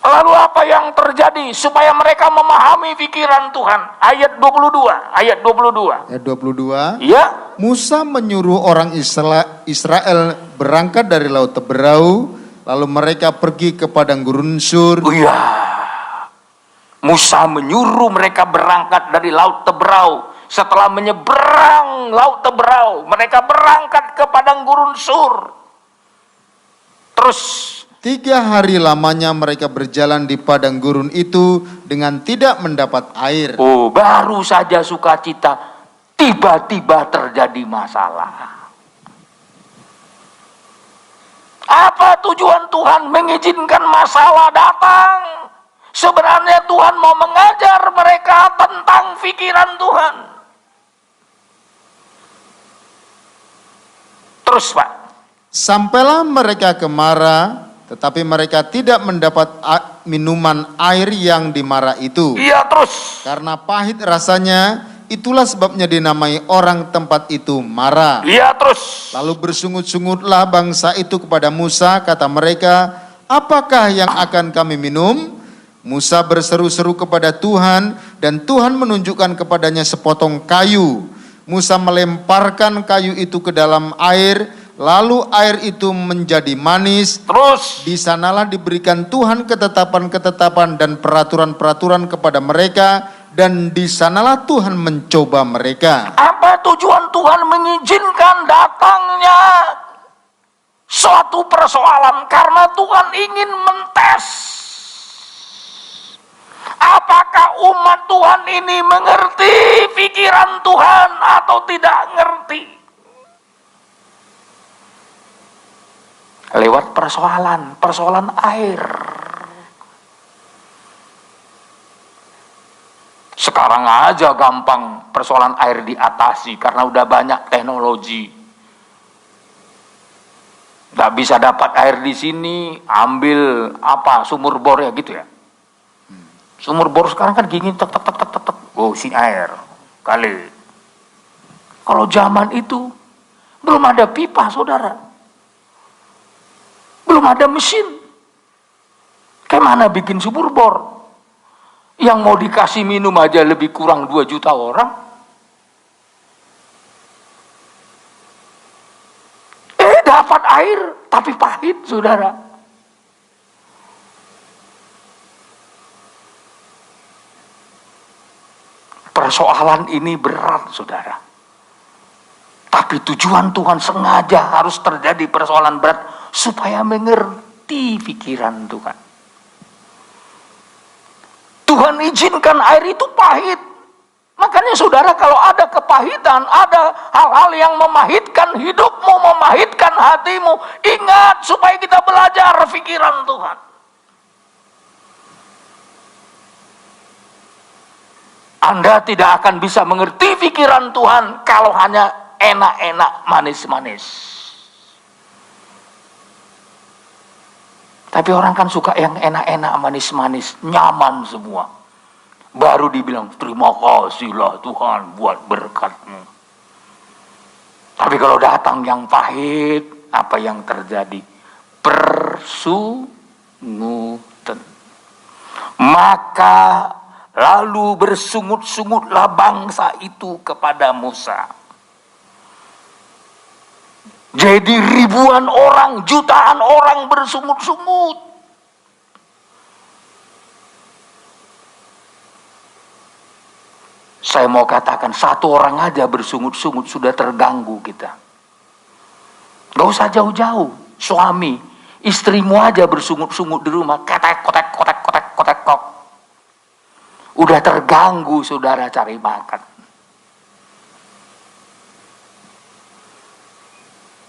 Lalu apa yang terjadi supaya mereka memahami pikiran Tuhan? Ayat 22. Ayat 22. Ya. Musa menyuruh orang Israel berangkat dari Laut Teberau, lalu mereka pergi ke padang gurun Sur. Oh iya. Musa menyuruh mereka berangkat dari Laut Teberau. Setelah menyeberang Laut Teberau, mereka berangkat ke padang gurun Sur. Terus 3 hari lamanya mereka berjalan di padang gurun itu dengan tidak mendapat air. Oh, baru saja sukacita, tiba-tiba terjadi masalah. Apa tujuan Tuhan mengizinkan masalah datang? Sebenarnya Tuhan mau mengajar mereka tentang pikiran Tuhan. Terus, Pak. Sampailah mereka ke Mara, tetapi mereka tidak mendapat minuman air yang di Mara itu. Iya, terus. Karena pahit rasanya, Itulah sebabnya dinamai orang tempat itu Mara. Iya, terus. Lalu bersungut-sungutlah bangsa itu kepada Musa, kata mereka, apakah yang akan kami minum? Musa berseru-seru kepada Tuhan, dan Tuhan menunjukkan kepadanya sepotong kayu. Musa melemparkan kayu itu ke dalam air, lalu air itu menjadi manis. Terus. Di sanalah diberikan Tuhan ketetapan-ketetapan dan peraturan-peraturan kepada mereka, dan di sanalah Tuhan mencoba mereka. Apa tujuan Tuhan mengizinkan datangnya suatu persoalan? Karena Tuhan ingin mentes apakah umat Tuhan ini mengerti pikiran Tuhan atau tidak ngerti. Lewat persoalan air. Sekarang aja gampang persoalan air diatasi karena udah banyak teknologi. Nggak bisa dapat air di sini, ambil sumur bor ya gitu ya. Sumur bor sekarang kan gini tek, oh sini air kali. Kalau zaman itu belum ada pipa, saudara, belum ada mesin. Kayak mana bikin sumur bor? Yang mau dikasih minum aja lebih kurang 2 juta orang. Dapat air tapi pahit, saudara. Persoalan ini berat, saudara. Tapi tujuan Tuhan sengaja harus terjadi persoalan berat supaya mengerti pikiran Tuhan. Tuhan izinkan air itu pahit. Makanya saudara, kalau ada kepahitan, ada hal-hal yang memahitkan hidupmu, memahitkan hatimu, ingat supaya kita belajar pikiran Tuhan. Anda tidak akan bisa mengerti pikiran Tuhan kalau hanya enak-enak, manis-manis. Tapi orang kan suka yang enak-enak, manis-manis, nyaman semua. Baru dibilang, terima kasihlah Tuhan buat berkat-Mu. Tapi kalau datang yang pahit, apa yang terjadi? Persungutan. Maka lalu bersungut-sungutlah bangsa itu kepada Musa. Jadi ribuan orang, jutaan orang bersungut-sungut. Saya mau katakan, satu orang aja bersungut-sungut sudah terganggu kita. Gak usah jauh-jauh. Suami, istrimu aja bersungut-sungut di rumah. Kotek. Udah terganggu, saudara, cari makan.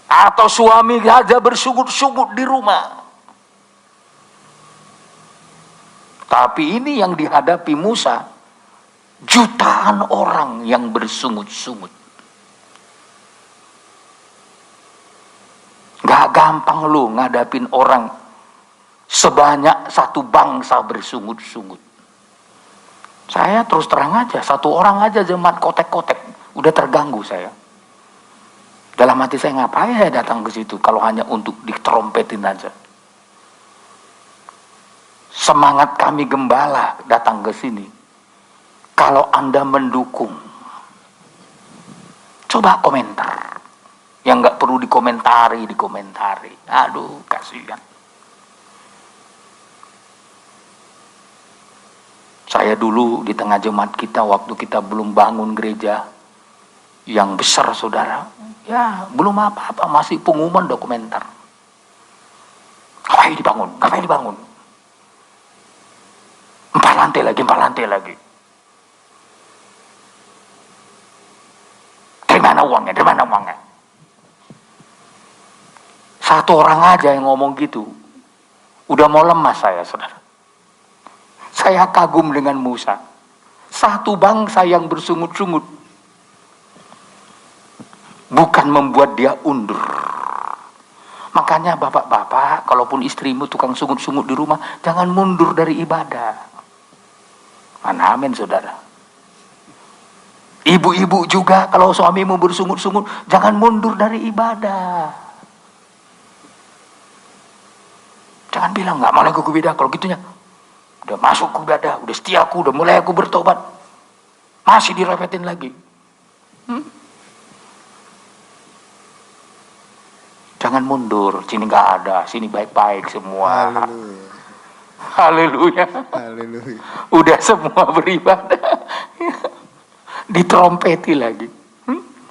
Atau suami aja bersungut-sungut di rumah. Tapi ini yang dihadapi Musa, jutaan orang yang bersungut-sungut. Gak gampang lo ngadapin orang sebanyak satu bangsa bersungut-sungut. Saya terus terang aja, satu orang aja jemaat kotek-kotek, udah terganggu saya. Dalam hati saya, ngapain saya datang ke situ kalau hanya untuk ditrompetin aja. Semangat kami gembala datang ke sini. Kalau Anda mendukung, coba komentar. Yang nggak perlu dikomentari. Aduh, kasihan. Saya dulu di tengah jemaat kita, waktu kita belum bangun gereja yang besar, saudara, ya belum apa-apa, masih pengumuman dokumenter. Ngapain dibangun? 4 lantai lagi. Dari mana uangnya? Satu orang aja yang ngomong gitu, udah mau lemas saya, saudara. Saya kagum dengan Musa. Satu bangsa yang bersungut-sungut bukan membuat dia undur. Makanya bapak-bapak, kalaupun istrimu tukang sungut-sungut di rumah, jangan mundur dari ibadah. Amin, saudara. Ibu-ibu juga kalau suamimu bersungut-sungut, jangan mundur dari ibadah. Jangan bilang nggak mau lagi ke ibadah. Kalau gitunya udah masuk ke ibadah, udah setia aku, udah mulai aku bertobat, masih direpetin lagi. Jangan mundur, sini nggak ada, sini baik-baik semua. Haleluya. Haleluya. Udah semua beribadah, ditrompeti lagi.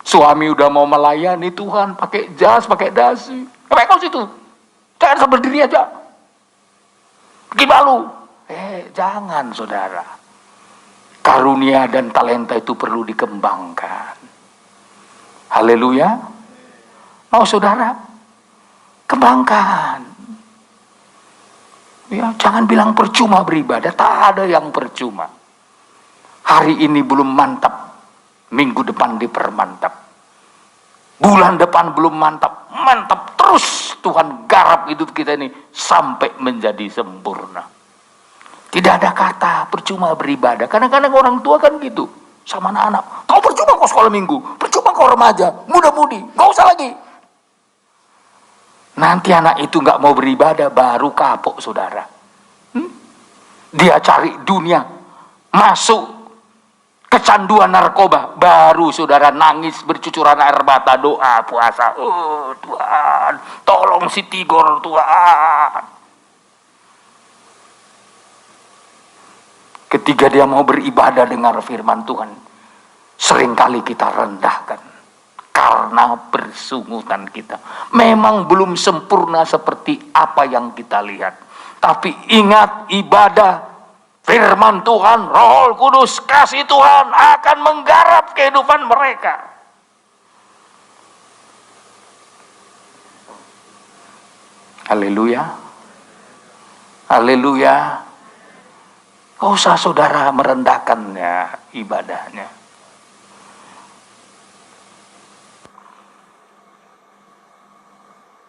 Suami udah mau melayani Tuhan, pakai jas, pakai dasi. Apa kau situ? Jangan sambil berdiri aja. Pergi malu. Jangan saudara. Karunia dan talenta itu perlu dikembangkan. Haleluya. Mau saudara? Kembangkan. Ya, jangan bilang percuma beribadah, tak ada yang percuma. Hari ini belum mantap, minggu depan dipermantap. Bulan depan belum mantap, mantap terus. Tuhan garap hidup kita ini sampai menjadi sempurna. Tidak ada kata percuma beribadah. Kadang-kadang orang tua kan gitu sama anak-anak. Kau percuma kau sekolah minggu, percuma kau remaja, muda-mudi, gak usah lagi. Nanti anak itu gak mau beribadah, baru kapok saudara. Dia cari dunia, masuk kecanduan narkoba, baru saudara nangis bercucuran air mata, doa, puasa. Oh Tuhan, tolong si Tigor Tuhan. Ketika dia mau beribadah dengar firman Tuhan, seringkali kita rendahkan karena bersungutan kita. Memang belum sempurna seperti apa yang kita lihat. Tapi ingat, ibadah, firman Tuhan, Roh Kudus, kasih Tuhan akan menggarap kehidupan mereka. Haleluya. Haleluya. Gak usah saudara merendahkannya ibadahnya.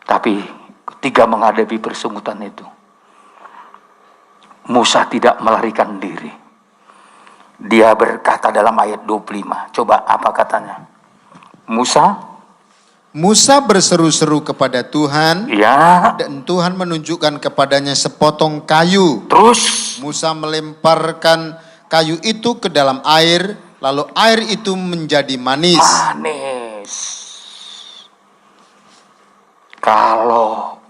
Tapi ketika menghadapi persungutan itu, Musa tidak melarikan diri. Dia berkata dalam ayat 25. Coba apa katanya? Musa berseru-seru kepada Tuhan, ya, dan Tuhan menunjukkan kepadanya sepotong kayu. Terus Musa melemparkan kayu itu ke dalam air, lalu air itu menjadi manis. Kalau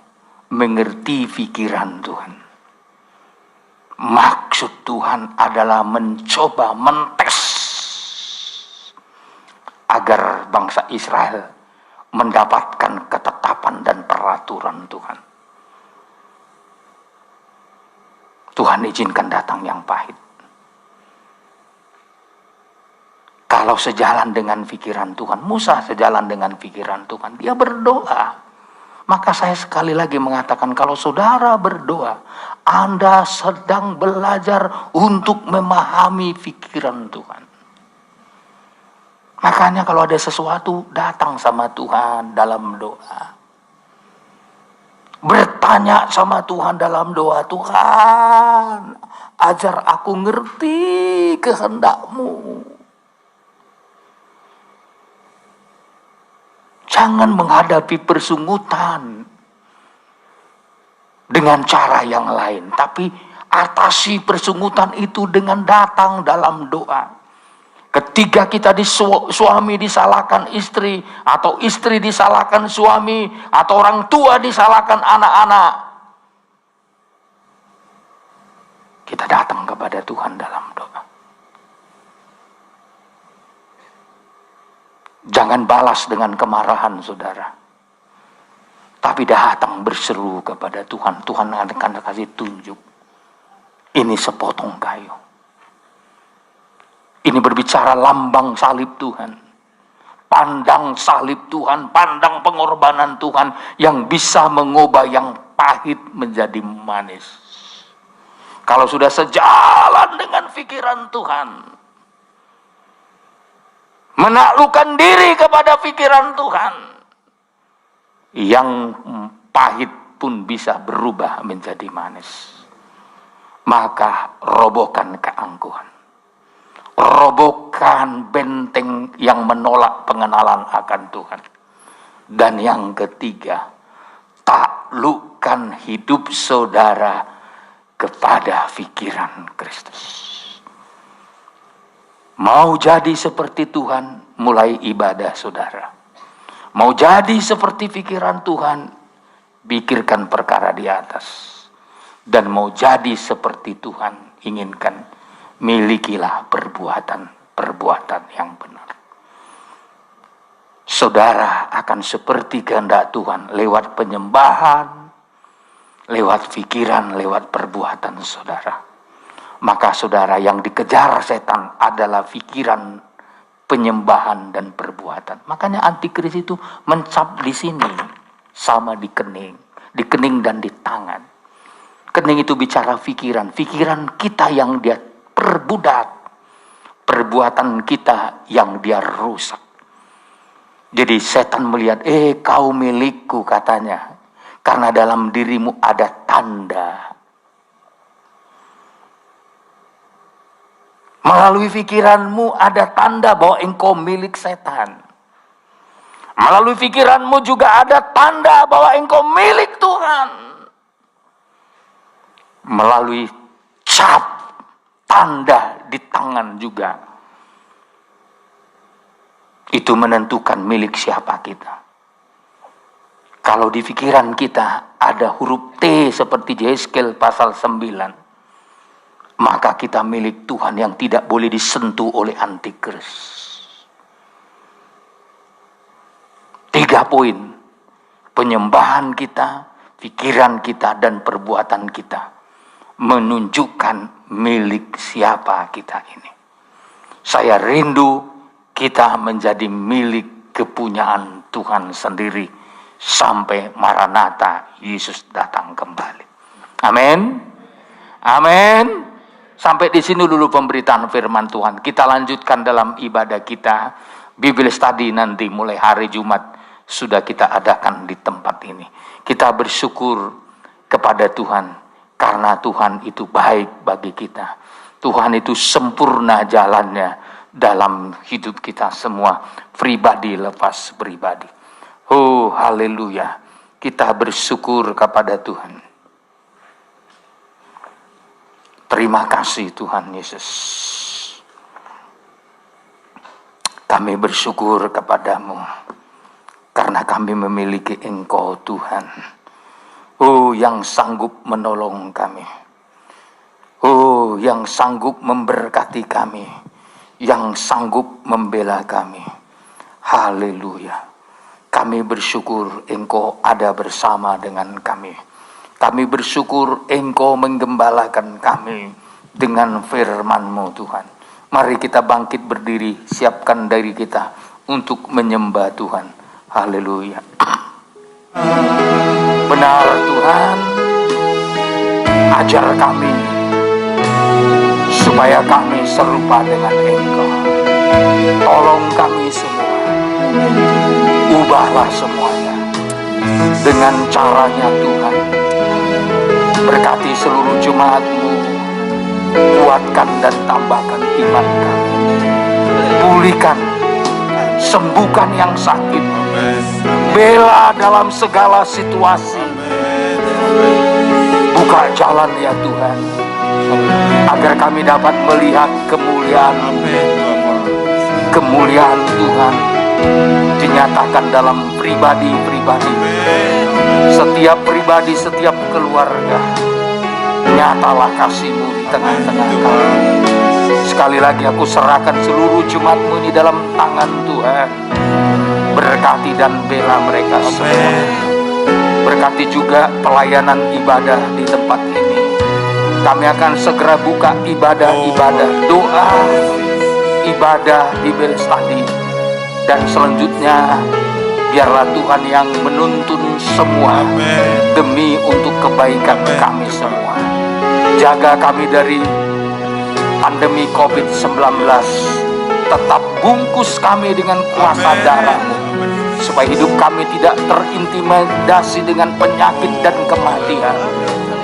mengerti pikiran Tuhan, maksud Tuhan adalah mencoba mentes agar bangsa Israel mendapatkan ketetapan dan peraturan Tuhan. Tuhan izinkan datang yang pahit. Kalau sejalan dengan pikiran Tuhan, Musa sejalan dengan pikiran Tuhan, dia berdoa. Maka saya sekali lagi mengatakan, kalau saudara berdoa, Anda sedang belajar untuk memahami pikiran Tuhan. Makanya kalau ada sesuatu, datang sama Tuhan dalam doa. Bertanya sama Tuhan dalam doa, Tuhan, ajar aku ngerti kehendak-Mu. Jangan menghadapi persungutan dengan cara yang lain, tapi atasi persungutan itu dengan datang dalam doa. Ketika kita suami disalahkan istri, atau istri disalahkan suami, atau orang tua disalahkan anak-anak, kita datang kepada Tuhan dalam doa. Jangan balas dengan kemarahan, saudara. Tapi datang berseru kepada Tuhan. Tuhan akan kasih tunjuk. Ini sepotong kayu. Ini berbicara lambang salib Tuhan. Pandang salib Tuhan, pandang pengorbanan Tuhan yang bisa mengubah yang pahit menjadi manis. Kalau sudah sejalan dengan pikiran Tuhan, menaklukkan diri kepada pikiran Tuhan, yang pahit pun bisa berubah menjadi manis. Maka robohkan keangkuhan, robohkan benteng yang menolak pengenalan akan Tuhan. Dan yang ketiga, taklukkan hidup saudara kepada pikiran Kristus. Mau jadi seperti Tuhan, mulai ibadah saudara. Mau jadi seperti pikiran Tuhan, pikirkan perkara di atas. Dan mau jadi seperti Tuhan inginkan, milikilah perbuatan yang benar. Saudara akan seperti kehendak Tuhan lewat penyembahan, lewat pikiran, lewat perbuatan saudara. Maka saudara, yang dikejar setan adalah pikiran, penyembahan, dan perbuatan. Makanya antikris itu mencap di sini, sama di kening dan di tangan. Kening itu bicara pikiran kita yang dia perbudak, perbuatan kita yang dia rusak. Jadi setan melihat, kau milikku katanya, karena dalam dirimu ada tanda. Melalui pikiranmu ada tanda bahwa engkau milik setan. Melalui pikiranmu juga ada tanda bahwa engkau milik Tuhan. Melalui cap, tanda di tangan juga. Itu menentukan milik siapa kita. Kalau di pikiran kita ada huruf T seperti Yeskel pasal 9, maka kita milik Tuhan yang tidak boleh disentuh oleh antikris. 3 poin. Penyembahan kita, pikiran kita, dan perbuatan kita menunjukkan milik siapa kita ini. Saya rindu kita menjadi milik kepunyaan Tuhan sendiri sampai Maranatha, Yesus datang kembali. Amin. Amin. Sampai di sini dulu pemberitaan firman Tuhan. Kita lanjutkan dalam ibadah kita. Bible study nanti mulai hari Jumat sudah kita adakan di tempat ini. Kita bersyukur kepada Tuhan karena Tuhan itu baik bagi kita. Tuhan itu sempurna jalannya dalam hidup kita semua, pribadi lepas pribadi. Oh, haleluya. Kita bersyukur kepada Tuhan. Terima kasih Tuhan Yesus. Kami bersyukur kepadamu karena kami memiliki Engkau Tuhan. Oh, yang sanggup menolong kami. Oh, yang sanggup memberkati kami, yang sanggup membela kami. Haleluya. Kami bersyukur Engkau ada bersama dengan kami. Kami bersyukur Engkau menggembalakan kami dengan firman-Mu Tuhan. Mari kita bangkit berdiri, siapkan diri kita untuk menyembah Tuhan. Haleluya. Benar Tuhan, ajar kami supaya kami serupa dengan Engkau. Tolong kami semua, ubahlah semuanya dengan caranya Tuhan. Berkati seluruh jemaat-Mu, kuatkan dan tambahkan iman kami. Pulihkan, sembuhkan yang sakit, bela dalam segala situasi. Buka jalan ya Tuhan, agar kami dapat melihat kemuliaan Tuhan dinyatakan dalam pribadi-pribadi, setiap pribadi, setiap keluarga. Nyatalah kasih-Mu di tengah-tengah kami. Sekali lagi aku serahkan seluruh jemaat-Mu ini dalam tangan Tuhan. Berkati dan bela mereka semua. Berkati juga pelayanan ibadah di tempat ini. Kami akan segera buka ibadah-ibadah, doa, ibadah, Bible study. Dan selanjutnya biarlah Tuhan yang menuntun semua demi untuk kebaikan kami semua. Jaga kami dari pandemi COVID-19. Tetap bungkus kami dengan kuasa darah-Mu, supaya hidup kami tidak terintimidasi dengan penyakit dan kematian.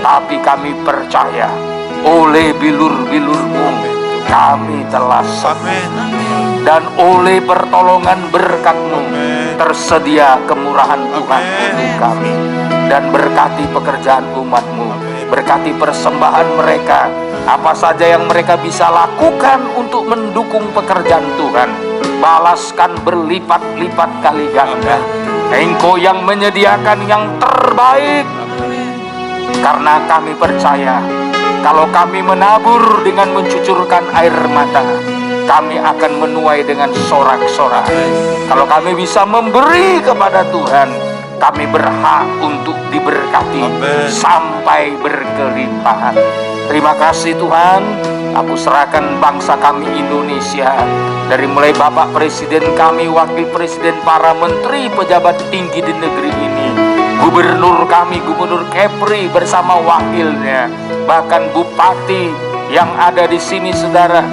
Tapi kami percaya oleh bilur-bilur-Mu kami telah sembuh. Amin. Dan oleh pertolongan berkat-Mu Amin. tersedia kemurahan Tuhan Amin. untuk kami. Dan berkati pekerjaan umat-Mu, berkati persembahan mereka, apa saja yang mereka bisa lakukan untuk mendukung pekerjaan Tuhan, balaskan berlipat-lipat kali ganda. Engkau yang menyediakan yang terbaik, karena kami percaya kalau kami menabur dengan mencucurkan air mata, kami akan menuai dengan sorak-sorai. Kalau kami bisa memberi kepada Tuhan, kami berhak untuk diberkati sampai berkelimpahan. Terima kasih Tuhan. Aku serahkan bangsa kami Indonesia, dari mulai Bapak Presiden kami, Wakil Presiden, para menteri, pejabat tinggi di negeri ini, Gubernur kami, Gubernur Kepri bersama wakilnya, bahkan Bupati yang ada di sini, saudara.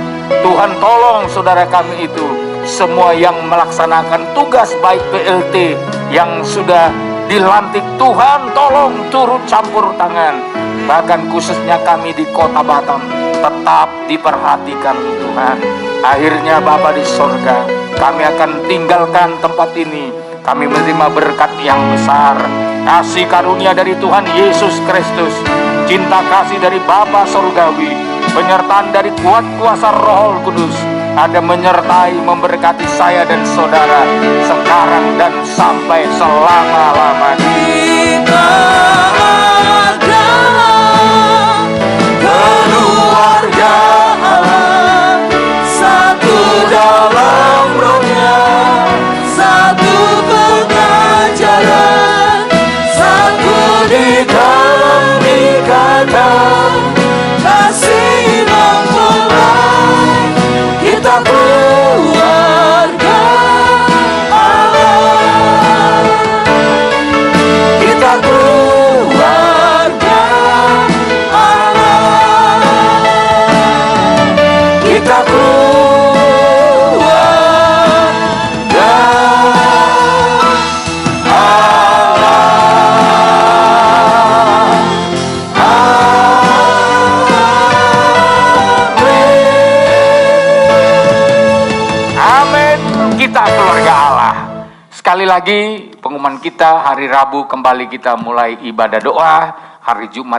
Tuhan tolong saudara kami itu semua yang melaksanakan tugas, baik PLT yang sudah dilantik, Tuhan tolong turut campur tangan. Bahkan khususnya kami di Kota Batam, tetap diperhatikan Tuhan. Akhirnya Bapa di sorga, kami akan tinggalkan tempat ini. Kami menerima berkat yang besar, kasih karunia dari Tuhan Yesus Kristus, cinta kasih dari Bapa Surgawi, penyertaan dari kuat kuasa Roh Kudus, ada menyertai memberkati saya dan saudara sekarang dan sampai selama-lamanya. Keluarga Allah, satu dalam rohnya, satu pengajaran, satu di dalam ikatan kasih mempelai. Kita keluarga Allah, kita keluarga Allah, kita keluarga Amin. Kita keluarga Allah. Sekali lagi pengumuman kita, hari Rabu kembali kita mulai ibadah doa, hari Jumat